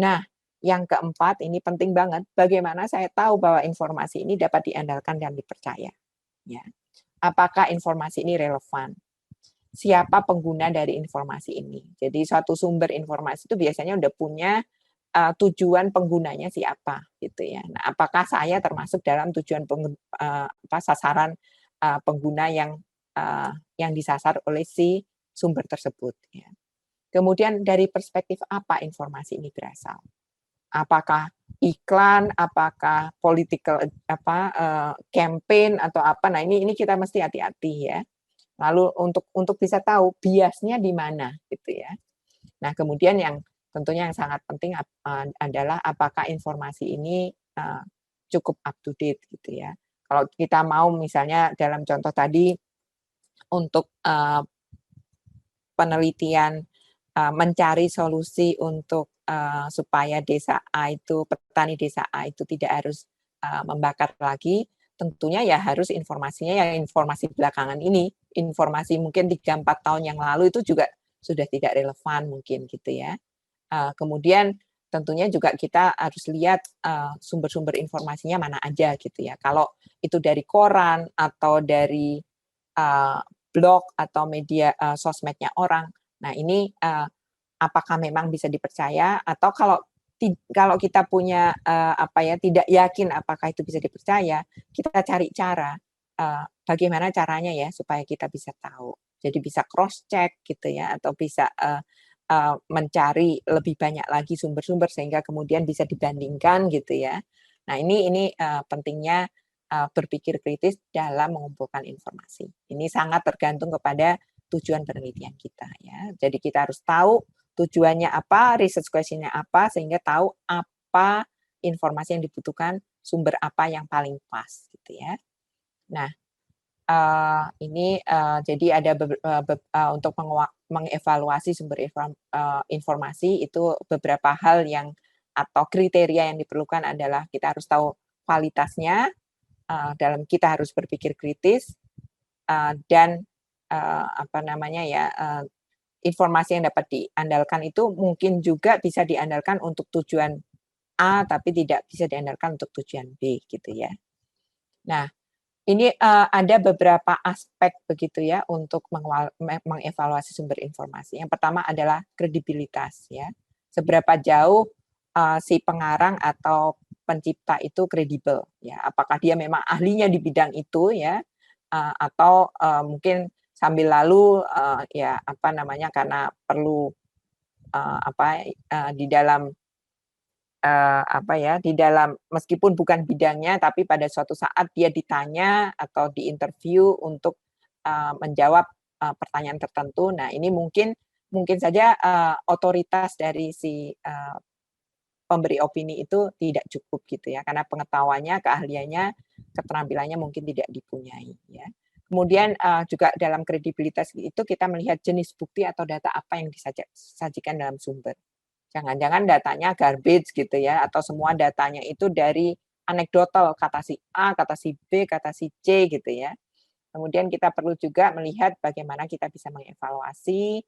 Nah, yang keempat ini penting banget, bagaimana saya tahu bahwa informasi ini dapat diandalkan dan dipercaya. Ya. Apakah informasi ini relevan? Siapa pengguna dari informasi ini. Jadi suatu sumber informasi itu biasanya udah punya tujuan penggunanya siapa gitu ya. Nah, apakah saya termasuk dalam tujuan sasaran pengguna yang disasar oleh si sumber tersebut ya. Kemudian dari perspektif apa informasi ini berasal? Apakah iklan, apakah political campaign atau apa? Nah, ini kita mesti hati-hati ya. Lalu untuk bisa tahu biasnya di mana gitu ya. Nah, kemudian yang tentunya yang sangat penting adalah apakah informasi ini cukup up to date gitu ya. Kalau kita mau misalnya dalam contoh tadi untuk penelitian mencari solusi untuk supaya desa A itu, petani desa A itu tidak harus membakar lagi, tentunya ya harus informasinya yang informasi belakangan ini, informasi mungkin 3-4 tahun yang lalu itu juga sudah tidak relevan mungkin gitu ya. Kemudian tentunya juga kita harus lihat sumber-sumber informasinya mana aja gitu ya. Kalau itu dari koran atau dari blog atau media sosmednya orang, nah ini apakah memang bisa dipercaya atau kalau kita punya tidak yakin apakah itu bisa dipercaya, kita cari cara bagaimana caranya ya supaya kita bisa tahu. Jadi bisa cross check gitu ya atau bisa mencari lebih banyak lagi sumber-sumber sehingga kemudian bisa dibandingkan gitu ya. Nah, ini pentingnya berpikir kritis dalam mengumpulkan informasi. Ini sangat tergantung kepada tujuan penelitian kita ya. Jadi kita harus tahu tujuannya apa, research question-nya apa, sehingga tahu apa informasi yang dibutuhkan, sumber apa yang paling pas, gitu ya. Nah, ini jadi ada untuk mengevaluasi sumber informasi itu beberapa hal yang atau kriteria yang diperlukan adalah kita harus tahu kualitasnya, dalam kita harus berpikir kritis, dan informasi yang dapat diandalkan itu mungkin juga bisa diandalkan untuk tujuan A, tapi tidak bisa diandalkan untuk tujuan B, gitu ya. Nah, ini ada beberapa aspek begitu ya untuk mengevaluasi sumber informasi. Yang pertama adalah kredibilitas ya. Seberapa jauh si pengarang atau pencipta itu kredibel, ya. Apakah dia memang ahlinya di bidang itu, ya, atau mungkin sambil lalu ya apa namanya karena perlu di dalam apa ya, di dalam meskipun bukan bidangnya, tapi pada suatu saat dia ditanya atau diinterview untuk menjawab pertanyaan tertentu. Nah, ini mungkin mungkin saja otoritas dari si pemberi opini itu tidak cukup gitu ya, karena pengetahuannya, keahliannya, keterampilannya mungkin tidak dipunyai ya. Kemudian juga dalam kredibilitas itu kita melihat jenis bukti atau data apa yang disajikan dalam sumber. Jangan-jangan datanya garbage gitu ya, atau semua datanya itu dari anekdotal, kata si A, kata si B, kata si C gitu ya. Kemudian kita perlu juga melihat bagaimana kita bisa mengevaluasi,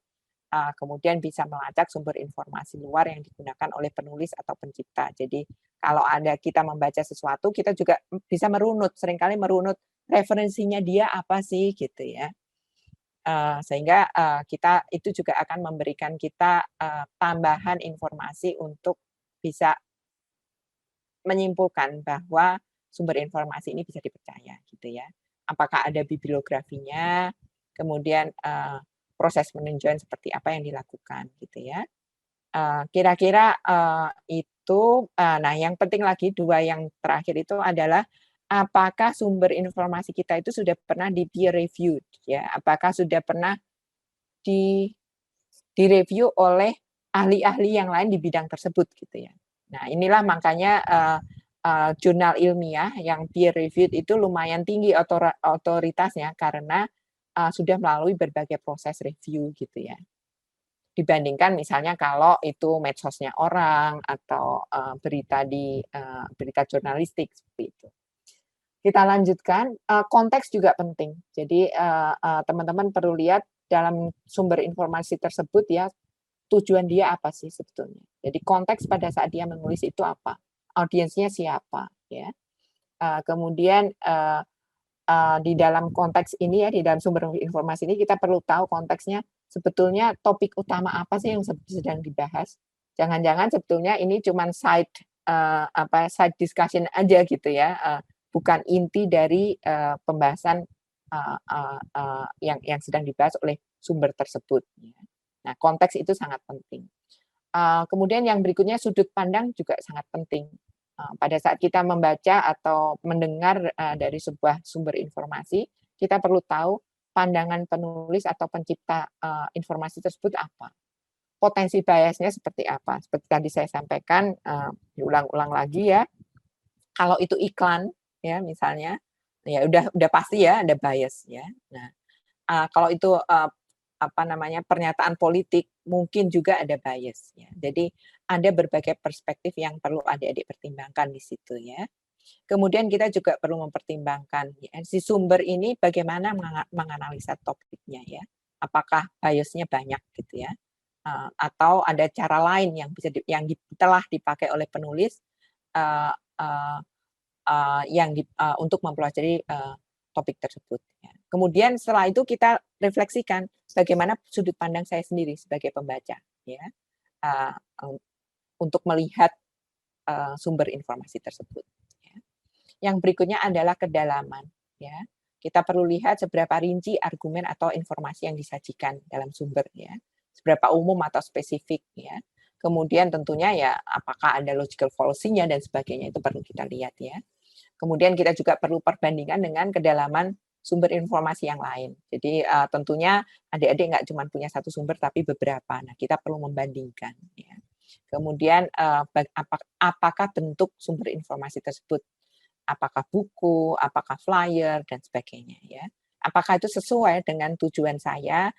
kemudian bisa melacak sumber informasi luar yang digunakan oleh penulis atau pencipta. Jadi kalau ada kita membaca sesuatu, kita juga bisa merunut, seringkali merunut referensinya dia apa sih gitu ya. Sehingga kita itu juga akan memberikan kita tambahan informasi untuk bisa menyimpulkan bahwa sumber informasi ini bisa dipercaya gitu ya. Apakah ada bibliografinya, kemudian proses peninjauan seperti apa yang dilakukan gitu ya. Kira-kira itu nah yang penting lagi dua yang terakhir itu adalah apakah sumber informasi kita itu sudah pernah di peer reviewed ya, apakah sudah pernah di direview oleh ahli-ahli yang lain di bidang tersebut gitu ya. Nah, inilah makanya jurnal ilmiah yang peer reviewed itu lumayan tinggi otoritasnya karena sudah melalui berbagai proses review gitu ya. Dibandingkan misalnya kalau itu medsosnya orang atau berita di berita jurnalistik seperti itu. Kita lanjutkan, konteks juga penting. Jadi teman-teman perlu lihat dalam sumber informasi tersebut ya, tujuan dia apa sih sebetulnya. Jadi konteks pada saat dia menulis itu apa, audiensnya siapa, ya. Kemudian di dalam konteks ini ya, di dalam sumber informasi ini kita perlu tahu konteksnya sebetulnya topik utama apa sih yang sedang dibahas. Jangan-jangan sebetulnya ini cuma side discussion aja gitu ya, bukan inti dari pembahasan yang sedang dibahas oleh sumber tersebut. Nah, konteks itu sangat penting. Kemudian yang berikutnya sudut pandang juga sangat penting. Pada saat kita membaca atau mendengar dari sebuah sumber informasi, kita perlu tahu pandangan penulis atau pencipta informasi tersebut apa. Potensi biasnya seperti apa. Seperti tadi saya sampaikan, diulang-ulang lagi ya. Kalau itu iklan, ya misalnya, ya udah pasti ya ada bias ya. Nah, kalau itu pernyataan politik mungkin juga ada bias ya. Jadi ada berbagai perspektif yang perlu adik-adik pertimbangkan di situ ya. Kemudian kita juga perlu mempertimbangkan ya, si sumber ini bagaimana menganalisa topiknya ya. Apakah biasnya banyak gitu ya. Atau ada cara lain yang telah dipakai oleh penulis untuk mempelajari topik tersebut. Ya. Kemudian setelah itu kita refleksikan bagaimana sudut pandang saya sendiri sebagai pembaca, ya, untuk melihat sumber informasi tersebut. Ya. Yang berikutnya adalah kedalaman. Ya. Kita perlu lihat seberapa rinci argumen atau informasi yang disajikan dalam sumber, ya, seberapa umum atau spesifik, ya. Kemudian tentunya ya apakah ada logical fallacy-nya dan sebagainya itu perlu kita lihat ya. Kemudian kita juga perlu perbandingan dengan kedalaman sumber informasi yang lain. Jadi tentunya adik-adik nggak cuma punya satu sumber tapi beberapa. Nah, kita perlu membandingkan. Ya. Kemudian apakah bentuk sumber informasi tersebut? Apakah buku, apakah flyer, dan sebagainya. Ya. Apakah itu sesuai dengan tujuan saya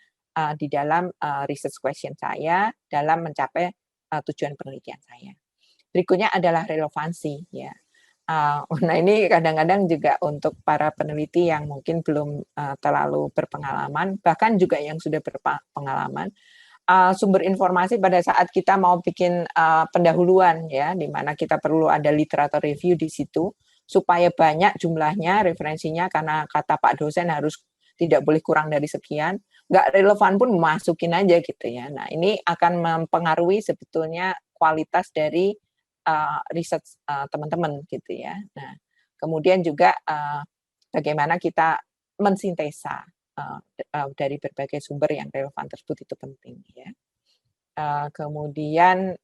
di dalam research question saya dalam mencapai tujuan penelitian saya. Berikutnya adalah relevansi. Ya. Nah ini kadang-kadang juga untuk para peneliti yang mungkin belum terlalu berpengalaman, bahkan juga yang sudah berpengalaman, sumber informasi pada saat kita mau bikin pendahuluan ya, di mana kita perlu ada literatur review di situ, supaya banyak jumlahnya, referensinya, karena kata Pak dosen harus tidak boleh kurang dari sekian, nggak relevan pun masukin aja gitu ya. Nah ini akan mempengaruhi sebetulnya kualitas dari riset teman-teman gitu ya. Nah, kemudian juga bagaimana kita mensintesa dari berbagai sumber yang relevan tersebut itu penting ya. Kemudian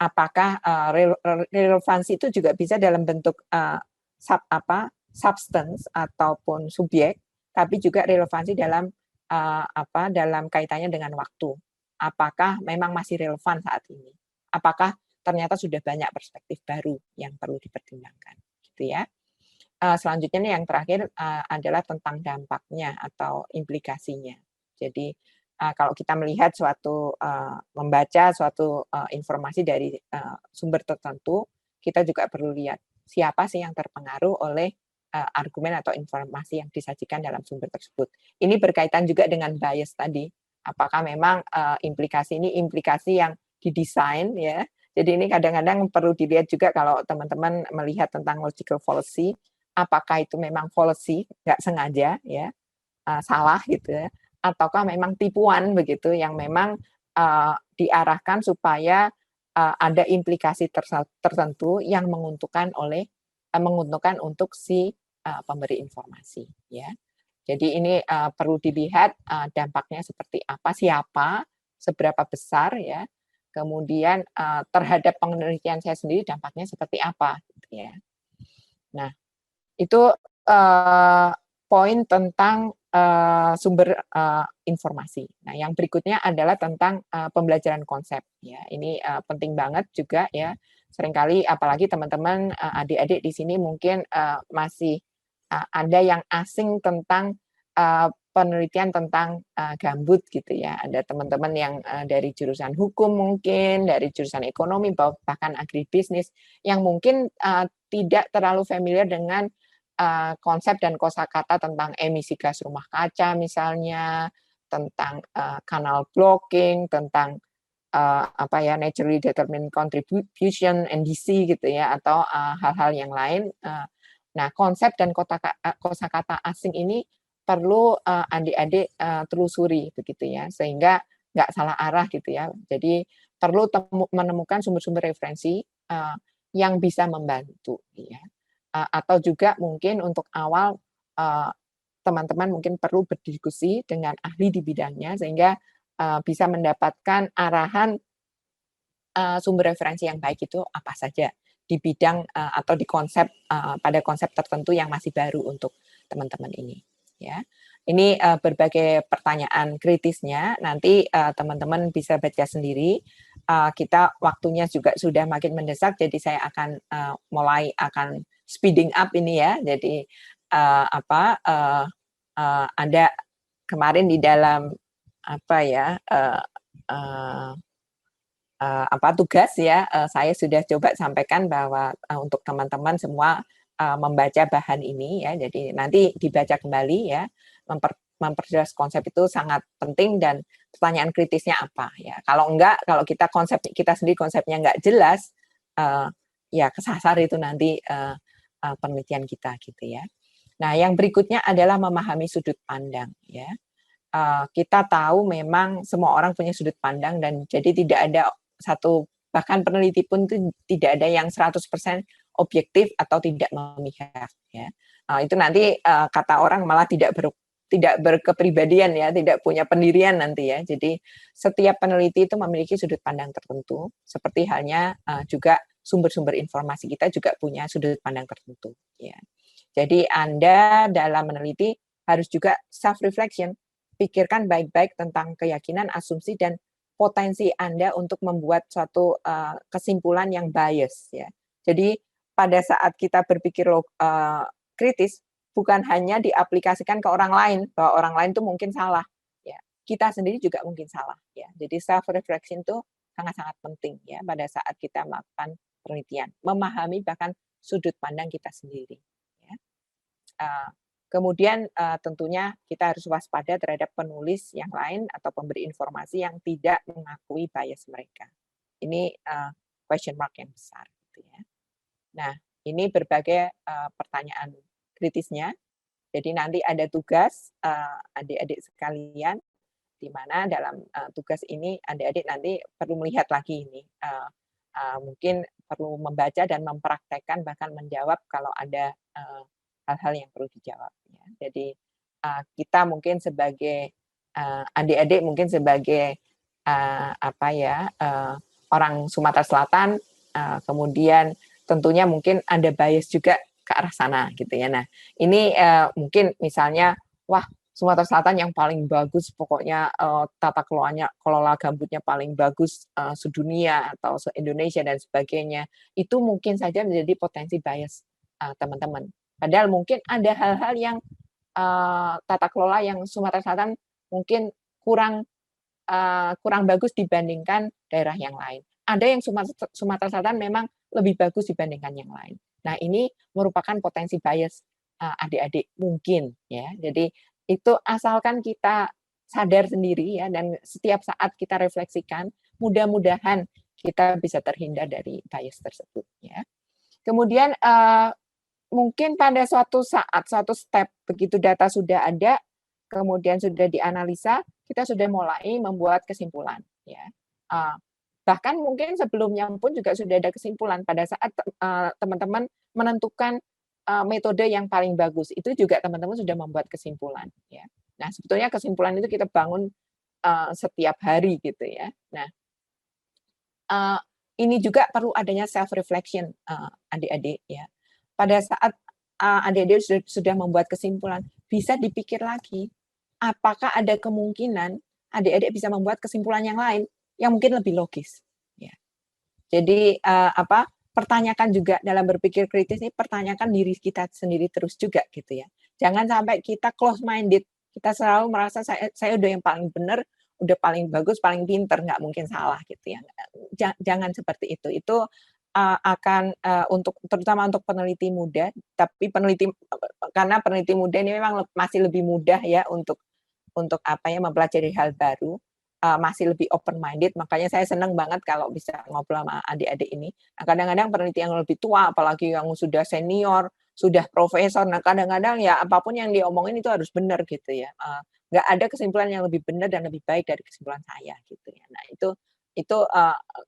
apakah relevansi itu juga bisa dalam bentuk substance ataupun subjek, tapi juga relevansi dalam dalam kaitannya dengan waktu. Apakah memang masih relevan saat ini? Apakah ternyata sudah banyak perspektif baru yang perlu dipertimbangkan, gitu ya. Selanjutnya nih yang terakhir adalah tentang dampaknya atau implikasinya. Jadi kalau kita melihat membaca suatu informasi dari sumber tertentu, kita juga perlu lihat siapa sih yang terpengaruh oleh argumen atau informasi yang disajikan dalam sumber tersebut. Ini berkaitan juga dengan bias tadi. Apakah memang implikasi ini implikasi yang didesain ya. Jadi ini kadang-kadang perlu dilihat juga kalau teman-teman melihat tentang logical fallacy, apakah itu memang fallacy, nggak sengaja ya, salah gitu ya, ataukah memang tipuan begitu yang memang diarahkan supaya ada implikasi tertentu yang menguntungkan untuk si pemberi informasi ya. Jadi ini perlu dilihat dampaknya seperti apa, siapa, seberapa besar ya. Kemudian terhadap penelitian saya sendiri dampaknya seperti apa gitu ya. Nah, itu poin tentang sumber informasi. Nah, yang berikutnya adalah tentang pembelajaran konsep. Ya, ini penting banget juga ya. Seringkali apalagi teman-teman adik-adik di sini mungkin masih ada yang asing tentang penelitian tentang gambut gitu ya. Ada teman-teman yang dari jurusan hukum mungkin, dari jurusan ekonomi, bahkan agribisnis yang mungkin tidak terlalu familiar dengan konsep dan kosakata tentang emisi gas rumah kaca misalnya, tentang kanal blocking, tentang naturally determined contribution NDC gitu ya, atau hal-hal yang lain. Nah, konsep dan kosakata asing ini perlu adik-adik telusuri begitu ya, sehingga nggak salah arah gitu ya. Jadi perlu menemukan sumber-sumber referensi yang bisa membantu ya. Atau juga mungkin untuk awal teman-teman mungkin perlu berdiskusi dengan ahli di bidangnya sehingga bisa mendapatkan arahan sumber referensi yang baik itu apa saja di bidang atau di konsep pada konsep tertentu yang masih baru untuk teman-teman ini ya. Ini berbagai pertanyaan kritisnya nanti teman-teman bisa baca sendiri. Kita waktunya juga sudah makin mendesak jadi saya akan mulai speeding up ini ya. Jadi ada kemarin di dalam tugas ya, saya sudah coba sampaikan bahwa untuk teman-teman semua membaca bahan ini ya, jadi nanti dibaca kembali ya, memperjelas konsep itu sangat penting dan pertanyaan kritisnya apa ya. Kalau kita sendiri konsepnya enggak jelas, ya kesasar itu nanti penelitian kita gitu ya. Nah, yang berikutnya adalah memahami sudut pandang ya. Kita tahu memang semua orang punya sudut pandang dan jadi tidak ada bahkan peneliti pun itu tidak ada yang 100% objektif atau tidak memihak ya. Itu nanti kata orang malah tidak berkepribadian ya, tidak punya pendirian nanti ya. Jadi setiap peneliti itu memiliki sudut pandang tertentu, seperti halnya juga sumber-sumber informasi kita juga punya sudut pandang tertentu ya. Jadi Anda dalam meneliti harus juga self reflection, pikirkan baik-baik tentang keyakinan, asumsi dan potensi Anda untuk membuat suatu kesimpulan yang bias ya. Jadi pada saat kita berpikir kritis bukan hanya diaplikasikan ke orang lain bahwa orang lain itu mungkin salah ya. Kita sendiri juga mungkin salah ya. Jadi self reflection itu sangat-sangat penting ya pada saat kita melakukan penelitian, memahami bahkan sudut pandang kita sendiri ya. Kemudian tentunya kita harus waspada terhadap penulis yang lain atau pemberi informasi yang tidak mengakui bias mereka. Ini question mark yang besar. Gitu ya. Nah, ini berbagai pertanyaan kritisnya. Jadi nanti ada tugas adik-adik sekalian di mana dalam tugas ini adik-adik nanti perlu melihat lagi ini, mungkin perlu membaca dan mempraktekkan bahkan menjawab kalau ada hal-hal yang perlu dijawab. Ya. Jadi kita mungkin sebagai adik-adik mungkin sebagai orang Sumatera Selatan, kemudian tentunya mungkin ada bias juga ke arah sana gitu ya. Nah, ini mungkin misalnya, wah Sumatera Selatan yang paling bagus, pokoknya tata kelola gambutnya paling bagus sedunia atau se-Indonesia dan sebagainya. Itu mungkin saja menjadi potensi bias teman-teman. Padahal mungkin ada hal-hal yang tata kelola yang Sumatera Selatan mungkin kurang bagus dibandingkan daerah yang lain. Ada yang Sumatera Selatan memang lebih bagus dibandingkan yang lain. Nah, ini merupakan potensi bias adik-adik mungkin ya. Jadi itu asalkan kita sadar sendiri ya dan setiap saat kita refleksikan, mudah-mudahan kita bisa terhindar dari bias tersebut ya. Kemudian mungkin pada suatu saat, suatu step begitu data sudah ada, kemudian sudah dianalisa, kita sudah mulai membuat kesimpulan ya. Bahkan mungkin sebelumnya pun juga sudah ada kesimpulan pada saat teman-teman menentukan metode yang paling bagus. Itu juga teman-teman sudah membuat kesimpulan ya. Nah, sebetulnya kesimpulan itu kita bangun setiap hari gitu ya. Nah, ini juga perlu adanya self reflection adik-adik ya. Pada saat adik-adik sudah membuat kesimpulan, bisa dipikir lagi apakah ada kemungkinan adik-adik bisa membuat kesimpulan yang lain yang mungkin lebih logis. Ya. Jadi pertanyakan juga dalam berpikir kritis ini, pertanyakan diri kita sendiri terus juga gitu ya. Jangan sampai kita close minded, kita selalu merasa saya udah yang paling benar, udah paling bagus, paling pinter, nggak mungkin salah gitu ya. Jangan seperti itu. Itu akan terutama untuk peneliti muda, tapi karena peneliti muda ini memang masih lebih mudah ya untuk mempelajari hal baru, masih lebih open minded, makanya saya senang banget kalau bisa ngobrol sama adik-adik ini. Nah, kadang-kadang peneliti yang lebih tua, apalagi yang sudah senior, sudah profesor, nah kadang-kadang ya apapun yang diomongin itu harus benar gitu ya. Nggak ada kesimpulan yang lebih benar dan lebih baik dari kesimpulan saya gitu ya. Nah itu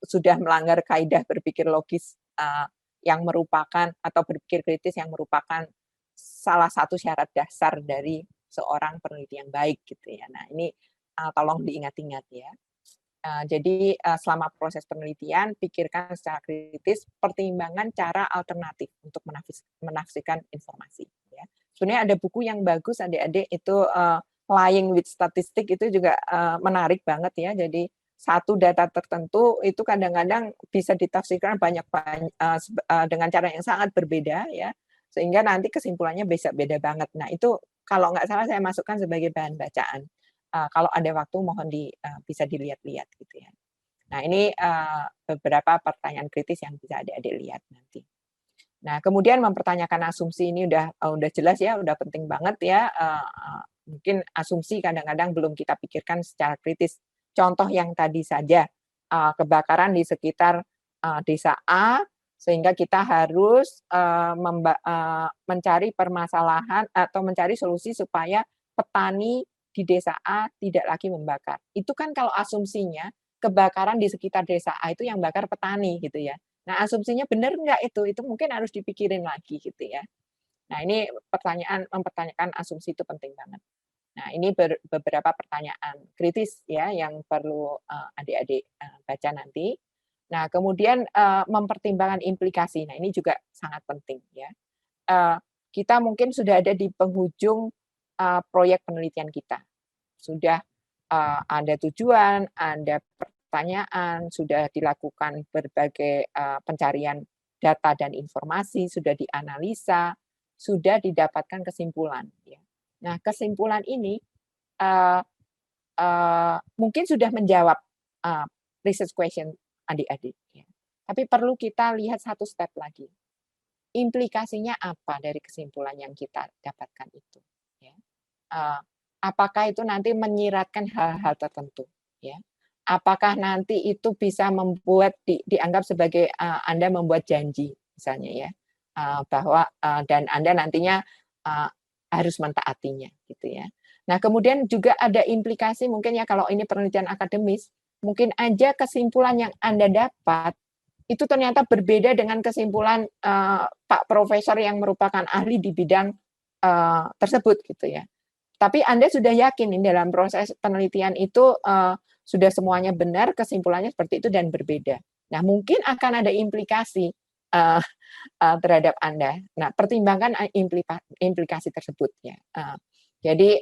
sudah melanggar kaidah berpikir logis yang merupakan atau berpikir kritis yang merupakan salah satu syarat dasar dari seorang peneliti yang baik gitu ya. Nah ini tolong diingat-ingat ya. Jadi selama proses penelitian, pikirkan secara kritis, pertimbangan cara alternatif untuk menafsirkan informasi. Ya. Sebenarnya ada buku yang bagus adik-adik itu Lying with Statistics itu juga menarik banget ya. Jadi satu data tertentu itu kadang-kadang bisa ditafsirkan dengan cara yang sangat berbeda ya, sehingga nanti kesimpulannya bisa beda banget. Nah itu kalau nggak salah saya masukkan sebagai bahan bacaan. Kalau ada waktu mohon bisa dilihat-lihat gitu ya. Nah ini beberapa pertanyaan kritis yang bisa adik-adik lihat nanti. Nah kemudian mempertanyakan asumsi ini udah jelas ya, udah penting banget ya. Mungkin asumsi kadang-kadang belum kita pikirkan secara kritis. Contoh yang tadi saja, kebakaran di sekitar desa A, sehingga kita harus mencari permasalahan atau mencari solusi supaya petani di desa A tidak lagi membakar. Itu kan kalau asumsinya kebakaran di sekitar desa A itu yang bakar petani gitu ya. Nah asumsinya benar nggak itu? Itu mungkin harus dipikirin lagi gitu ya. Nah ini mempertanyakan asumsi itu penting banget. Nah ini beberapa pertanyaan kritis ya yang perlu adik-adik baca nanti. Nah kemudian mempertimbangkan implikasi. Nah ini juga sangat penting ya. Kita mungkin sudah ada di penghujung proyek penelitian kita. Sudah ada tujuan, ada pertanyaan, sudah dilakukan berbagai pencarian data dan informasi, sudah dianalisa, sudah didapatkan kesimpulan. Ya. Nah kesimpulan ini mungkin sudah menjawab research question adik-adik. Ya. Tapi perlu kita lihat satu step lagi. Implikasinya apa dari kesimpulan yang kita dapatkan itu? Ya. Apakah itu nanti menyiratkan hal-hal tertentu? Ya. Apakah nanti itu bisa membuat dianggap sebagai Anda membuat janji, misalnya ya, bahwa dan Anda nantinya harus mentaatinya, gitu ya. Nah, kemudian juga ada implikasi mungkin ya kalau ini penelitian akademis, mungkin aja kesimpulan yang Anda dapat itu ternyata berbeda dengan kesimpulan Pak Profesor yang merupakan ahli di bidang tersebut gitu ya. Tapi Anda sudah yakin dalam proses penelitian itu sudah semuanya benar, kesimpulannya seperti itu dan berbeda. Nah, mungkin akan ada implikasi terhadap Anda. Nah, pertimbangkan implikasi tersebut ya. Jadi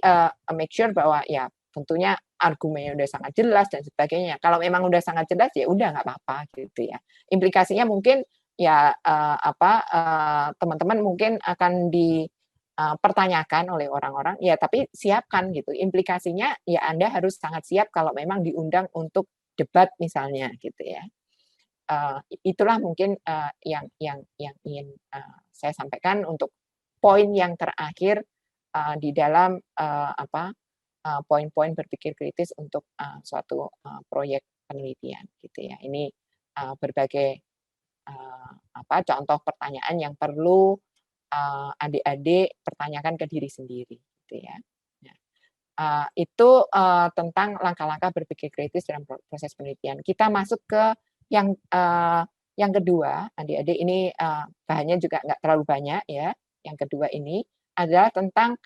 make sure bahwa ya tentunya argumennya udah sangat jelas dan sebagainya. Kalau memang udah sangat jelas ya udah nggak apa-apa gitu ya. Implikasinya mungkin ya teman-teman mungkin akan dipertanyakan oleh orang-orang ya, tapi siapkan gitu. Implikasinya ya Anda harus sangat siap kalau memang diundang untuk debat misalnya gitu ya. Itulah mungkin yang ingin saya sampaikan untuk poin yang terakhir di dalam poin-poin berpikir kritis untuk suatu proyek penelitian gitu ya. Ini berbagai contoh pertanyaan yang perlu adik-adik pertanyakan ke diri sendiri gitu ya. Nah, itu tentang langkah-langkah berpikir kritis dalam proses penelitian. Kita masuk ke yang kedua, adik-adik ini bahannya juga nggak terlalu banyak ya. Yang kedua ini adalah tentang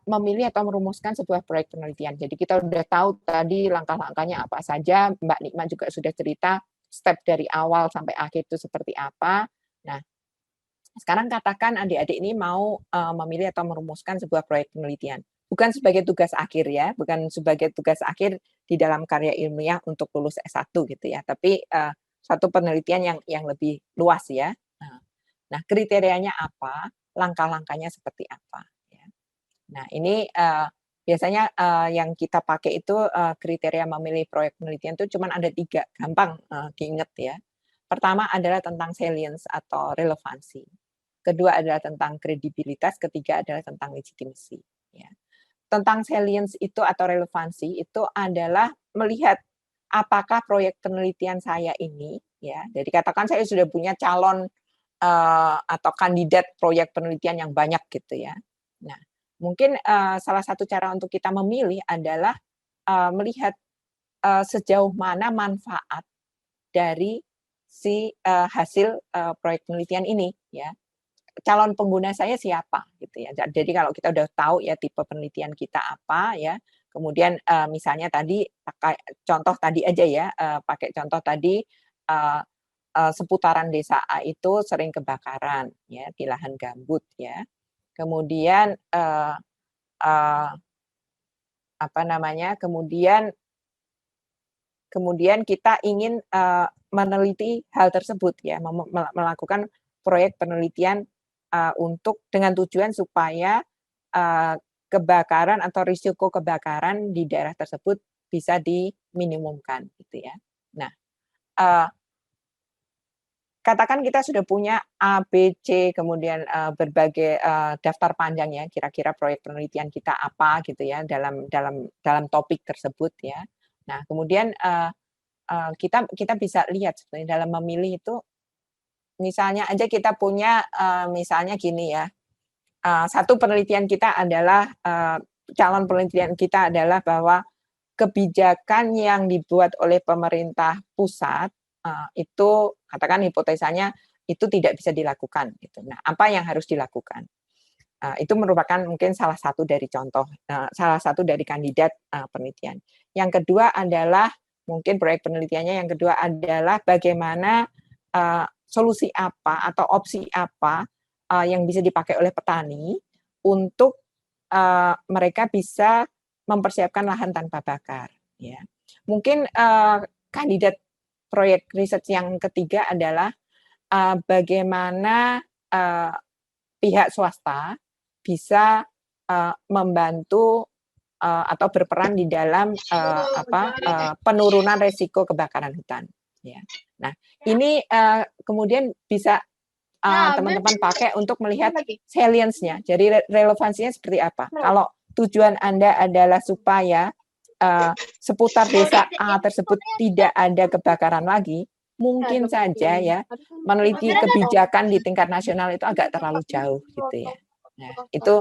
memilih atau merumuskan sebuah proyek penelitian. Jadi kita udah tahu tadi langkah-langkahnya apa saja, Mbak Nikma juga sudah cerita step dari awal sampai akhir itu seperti apa. Nah, sekarang katakan adik-adik ini mau memilih atau merumuskan sebuah proyek penelitian. Bukan sebagai tugas akhir ya, bukan sebagai tugas akhir di dalam karya ilmiah untuk lulus S1 gitu ya, tapi satu penelitian yang lebih luas ya. Nah, kriterianya apa, langkah-langkahnya seperti apa. Ya. Nah, ini biasanya yang kita pakai itu kriteria memilih proyek penelitian itu cuma ada 3, gampang diingat ya. Pertama adalah tentang salience atau relevansi. Kedua adalah tentang kredibilitas, ketiga adalah tentang legitimasi. Ya. Tentang salience itu atau relevansi itu adalah melihat apakah proyek penelitian saya ini, ya, jadi katakan saya sudah punya calon atau kandidat proyek penelitian yang banyak gitu ya. Nah, mungkin salah satu cara untuk kita memilih adalah melihat sejauh mana manfaat dari si hasil proyek penelitian ini, ya. Calon pengguna saya siapa gitu ya. Jadi kalau kita udah tahu ya tipe penelitian kita apa ya, kemudian misalnya tadi pakai contoh tadi aja ya, pakai contoh tadi seputaran desa A itu sering kebakaran ya di lahan gambut ya. Kemudian apa namanya? Kemudian kita ingin meneliti hal tersebut ya, melakukan proyek penelitian untuk dengan tujuan supaya kebakaran atau risiko kebakaran di daerah tersebut bisa diminimumkan gitu ya. Nah, katakan kita sudah punya A, B, C, kemudian berbagai daftar panjang ya, kira-kira proyek penelitian kita apa gitu ya dalam topik tersebut ya. Nah, kemudian kita bisa lihat sebenarnya dalam memilih itu, misalnya aja kita punya misalnya gini ya, satu penelitian kita adalah calon penelitian kita adalah bahwa kebijakan yang dibuat oleh pemerintah pusat itu katakan hipotesanya itu tidak bisa dilakukan gitu. Nah, apa yang harus dilakukan? Itu merupakan mungkin salah satu dari contoh, salah satu dari kandidat penelitian. Yang kedua adalah mungkin proyek penelitiannya yang kedua adalah bagaimana solusi apa atau opsi apa yang bisa dipakai oleh petani untuk mereka bisa mempersiapkan lahan tanpa bakar. Ya. Mungkin kandidat proyek riset yang ketiga adalah bagaimana pihak swasta bisa membantu atau berperan di dalam penurunan resiko kebakaran hutan. Ya. Nah, ini kemudian bisa teman-teman pakai untuk melihat salience-nya. Jadi relevansinya seperti apa? Kalau tujuan Anda adalah supaya seputar desa A tersebut tidak ada kebakaran lagi, mungkin saja ya meneliti kebijakan di tingkat nasional itu agak terlalu jauh gitu ya. Nah, itu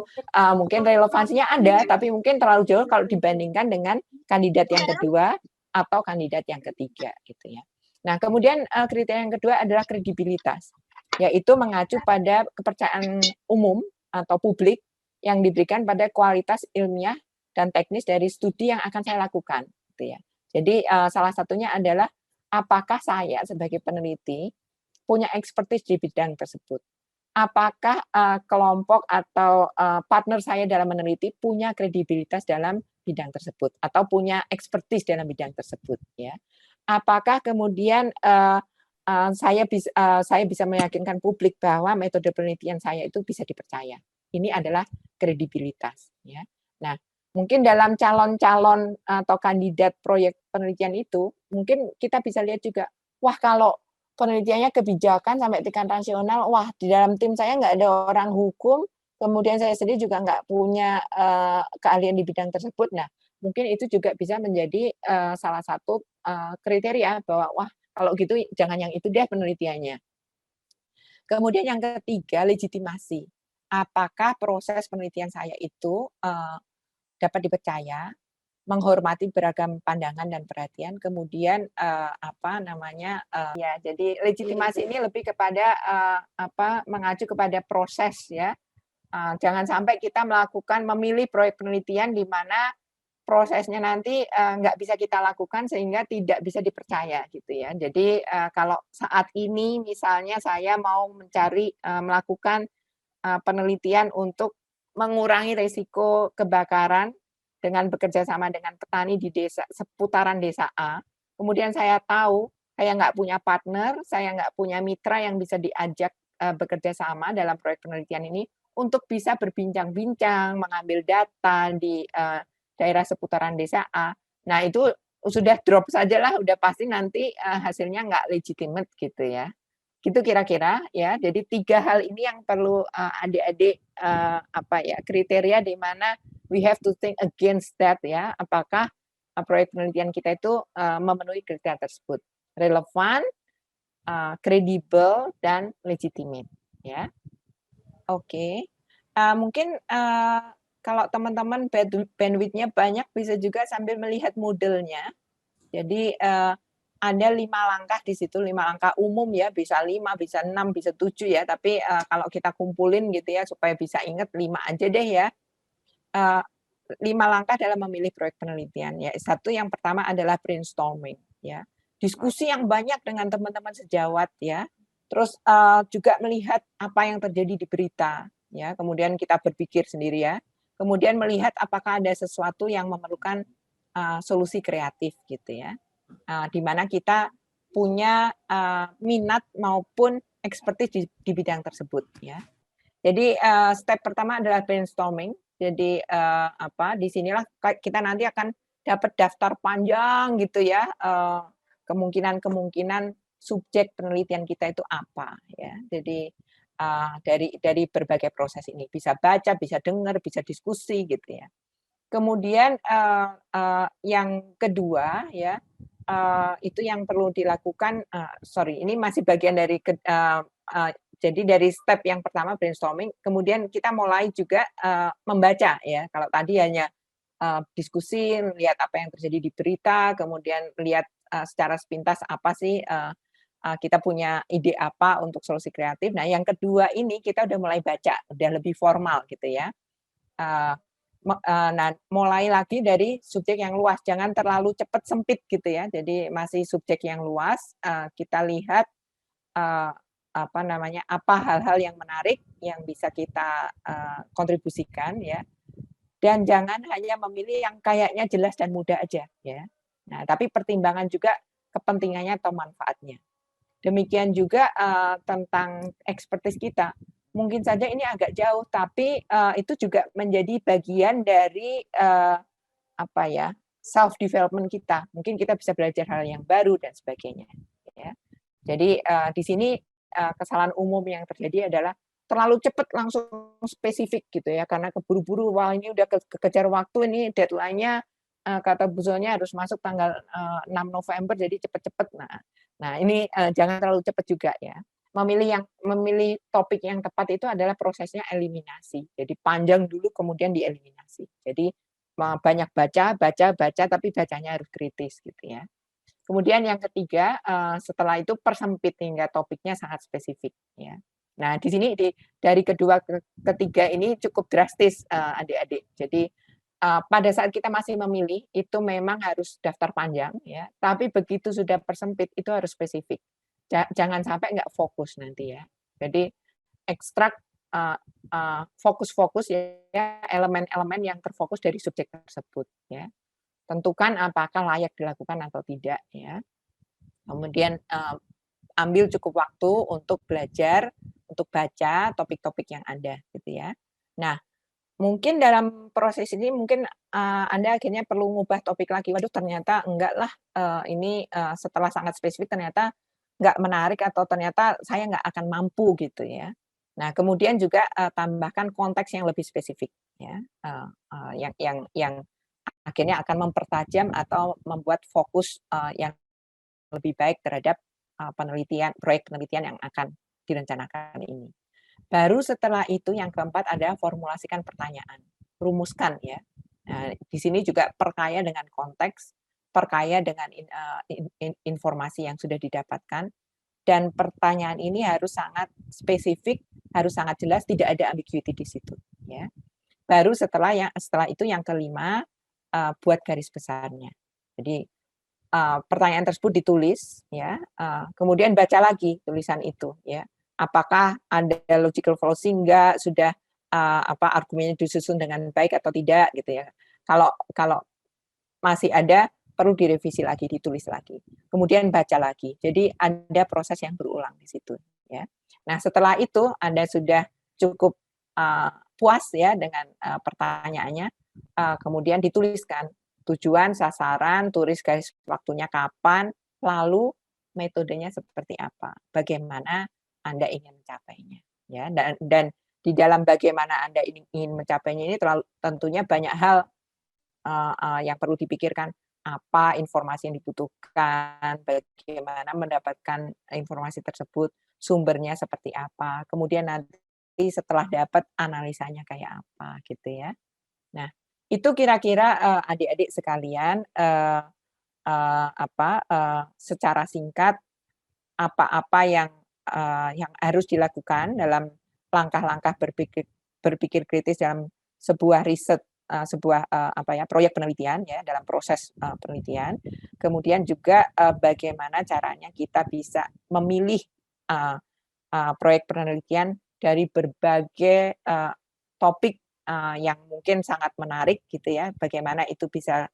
mungkin relevansinya ada, tapi mungkin terlalu jauh kalau dibandingkan dengan kandidat yang kedua atau kandidat yang ketiga gitu ya. Nah, kemudian kriteria yang kedua adalah kredibilitas, yaitu mengacu pada kepercayaan umum atau publik yang diberikan pada kualitas ilmiah dan teknis dari studi yang akan saya lakukan gitu ya. Jadi salah satunya adalah apakah saya sebagai peneliti punya expertise di bidang tersebut. Apakah kelompok atau partner saya dalam meneliti punya kredibilitas dalam bidang tersebut atau punya expertise dalam bidang tersebut ya. Apakah kemudian saya bisa meyakinkan publik bahwa metode penelitian saya itu bisa dipercaya. Ini adalah kredibilitas ya. Nah, mungkin dalam calon-calon atau kandidat proyek penelitian itu mungkin kita bisa lihat juga, wah kalau penelitiannya kebijakan sampai tingkat nasional, wah di dalam tim saya nggak ada orang hukum, kemudian saya sendiri juga nggak punya keahlian di bidang tersebut. Nah, mungkin itu juga bisa menjadi salah satu kriteria bahwa wah kalau gitu jangan yang itu deh penelitiannya. Kemudian yang ketiga, legitimasi. Apakah proses penelitian saya itu dapat dipercaya, menghormati beragam pandangan dan perhatian, kemudian ya jadi legitimasi ini lebih kepada mengacu kepada proses ya. Jangan sampai kita memilih proyek penelitian di mana prosesnya nanti nggak bisa kita lakukan sehingga tidak bisa dipercaya gitu ya. Jadi kalau saat ini misalnya saya mau melakukan penelitian untuk mengurangi risiko kebakaran dengan bekerja sama dengan petani di desa seputaran desa A. Kemudian saya tahu saya nggak punya partner, saya nggak punya mitra yang bisa diajak bekerja sama dalam proyek penelitian ini untuk bisa berbincang-bincang, mengambil data di daerah seputaran desa A. Nah itu sudah drop saja lah, udah pasti nanti hasilnya nggak legitimate gitu ya. Gitu kira-kira ya. Jadi 3 hal ini yang perlu adik-adik kriteria di mana we have to think against that ya. Apakah proyek penelitian kita itu memenuhi kriteria tersebut. Relevan, kredibel dan legitimate ya. Oke. Mungkin kalau teman-teman bandwidth-nya banyak bisa juga sambil melihat modelnya. Jadi ada 5 langkah di situ, 5 langkah umum ya, bisa 5, bisa 6, bisa 7 ya, tapi kalau kita kumpulin gitu ya supaya bisa ingat 5 aja deh ya. 5 langkah dalam memilih proyek penelitian ya. Satu yang pertama adalah brainstorming ya. Diskusi yang banyak dengan teman-teman sejawat ya. Terus juga melihat apa yang terjadi di berita ya. Kemudian kita berpikir sendiri ya. Kemudian melihat apakah ada sesuatu yang memerlukan solusi kreatif gitu ya. Di mana kita punya minat maupun expertise di bidang tersebut ya. Jadi step pertama adalah brainstorming. Jadi di sinilah kita nanti akan dapat daftar panjang gitu ya, kemungkinan subjek penelitian kita itu apa ya. Jadi dari berbagai proses ini bisa baca, bisa dengar, bisa diskusi gitu ya. Kemudian yang kedua ya, itu yang perlu dilakukan, ini masih bagian dari jadi dari step yang pertama brainstorming, kemudian kita mulai juga membaca ya. Kalau tadi hanya diskusi, lihat apa yang terjadi di berita, kemudian lihat secara sepintas apa sih kita punya ide apa untuk solusi kreatif. Nah, yang kedua ini kita udah mulai baca, udah lebih formal gitu ya. Nah, mulai lagi dari subjek yang luas, jangan terlalu cepat sempit gitu ya. Jadi masih subjek yang luas, kita lihat apa hal-hal yang menarik yang bisa kita kontribusikan ya. Dan jangan hanya memilih yang kayaknya jelas dan mudah aja ya. Nah, tapi pertimbangan juga kepentingannya atau manfaatnya. Demikian juga tentang expertise kita. Mungkin saja ini agak jauh, tapi itu juga menjadi bagian dari self development kita. Mungkin kita bisa belajar hal yang baru dan sebagainya. Ya. Jadi di sini kesalahan umum yang terjadi adalah terlalu cepat langsung spesifik gitu ya, karena keburu-buru, wah ini udah kekejar waktu, ini deadline-nya kata Bu Zonya harus masuk tanggal 6 November, jadi cepet-cepet. Nah ini jangan terlalu cepat juga ya. memilih topik yang tepat itu adalah prosesnya eliminasi. Jadi panjang dulu kemudian dieliminasi. Jadi banyak baca, baca, baca, tapi bacanya harus kritis gitu ya. Kemudian yang ketiga, setelah itu persempit hingga topiknya sangat spesifik ya. Nah, di sini dari kedua ke ketiga ini cukup drastis, adik-adik. Jadi pada saat kita masih memilih itu memang harus daftar panjang ya, tapi begitu sudah persempit itu harus spesifik. Jangan sampai nggak fokus nanti ya. Jadi ekstrak fokus-fokus ya elemen-elemen yang terfokus dari subjek tersebut ya. Tentukan apakah layak dilakukan atau tidak ya. Kemudian ambil cukup waktu untuk belajar, untuk baca topik-topik yang ada gitu ya. Nah, mungkin dalam proses ini mungkin Anda akhirnya perlu ngubah topik lagi. Waduh, ternyata enggak lah, ini setelah sangat spesifik ternyata nggak menarik atau ternyata saya nggak akan mampu gitu ya. Nah, kemudian juga tambahkan konteks yang lebih spesifik ya, yang akhirnya akan mempertajam atau membuat fokus yang lebih baik terhadap proyek penelitian yang akan direncanakan ini. Baru setelah itu yang keempat adalah formulasikan pertanyaan, rumuskan ya. Nah, di sini juga perkaya dengan konteks, perkaya dengan informasi yang sudah didapatkan, dan pertanyaan ini harus sangat spesifik, harus sangat jelas, tidak ada ambiguity di situ. Ya. Baru setelah itu yang kelima, buat garis besarnya. Jadi pertanyaan tersebut ditulis, ya, kemudian baca lagi tulisan itu, ya. Apakah ada logical fallacy enggak, sudah argumennya disusun dengan baik atau tidak gitu ya. Kalau masih ada perlu direvisi lagi, ditulis lagi. Kemudian baca lagi. Jadi ada proses yang berulang di situ, ya. Nah, setelah itu Anda sudah cukup puas ya dengan pertanyaannya, kemudian dituliskan tujuan, sasaran, tulis garis waktunya kapan, lalu metodenya seperti apa, bagaimana Anda ingin mencapainya, ya. Dan di dalam bagaimana Anda ingin mencapainya ini tentunya banyak hal yang perlu dipikirkan, apa informasi yang dibutuhkan, bagaimana mendapatkan informasi tersebut, sumbernya seperti apa, kemudian nanti setelah dapat analisanya kayak apa gitu ya. Nah, itu kira-kira adik-adik sekalian secara singkat apa-apa yang harus dilakukan dalam langkah-langkah berpikir kritis dalam sebuah riset, proyek penelitian ya, dalam proses penelitian. Kemudian juga bagaimana caranya kita bisa memilih proyek penelitian dari berbagai topik yang mungkin sangat menarik gitu ya, bagaimana itu bisa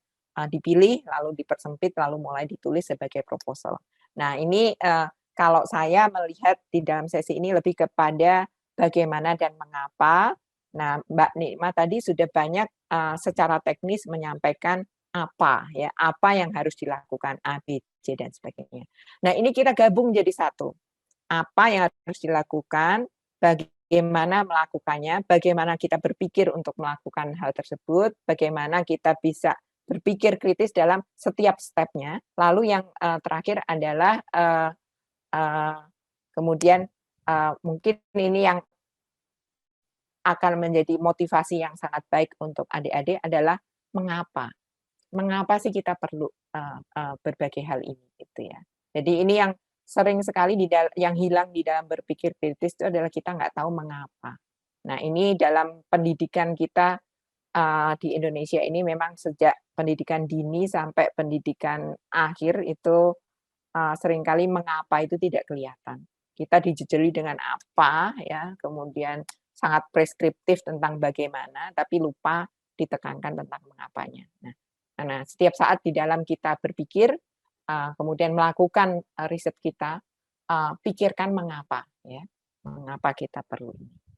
dipilih, lalu dipersempit, lalu mulai ditulis sebagai proposal. Nah, ini kalau saya melihat di dalam sesi ini lebih kepada bagaimana dan mengapa. Nah, Mbak Nikma tadi sudah banyak secara teknis menyampaikan apa yang harus dilakukan, A, B, C, dan sebagainya. Nah, ini kita gabung jadi satu. Apa yang harus dilakukan, bagaimana melakukannya, bagaimana kita berpikir untuk melakukan hal tersebut, bagaimana kita bisa berpikir kritis dalam setiap stepnya. Lalu yang terakhir adalah kemudian mungkin ini yang akan menjadi motivasi yang sangat baik untuk adik-adik adalah mengapa. Mengapa sih kita perlu berbagai hal ini gitu ya. Jadi ini yang sering sekali yang hilang di dalam berpikir kritis itu adalah kita nggak tahu mengapa. Nah, ini dalam pendidikan kita di Indonesia ini memang sejak pendidikan dini sampai pendidikan akhir itu seringkali mengapa itu tidak kelihatan. Kita dijejeli dengan apa ya, kemudian sangat preskriptif tentang bagaimana, tapi lupa ditekankan tentang mengapanya. Nah, karena setiap saat di dalam kita berpikir, kemudian melakukan riset kita, pikirkan mengapa ya, mengapa kita perlu ini.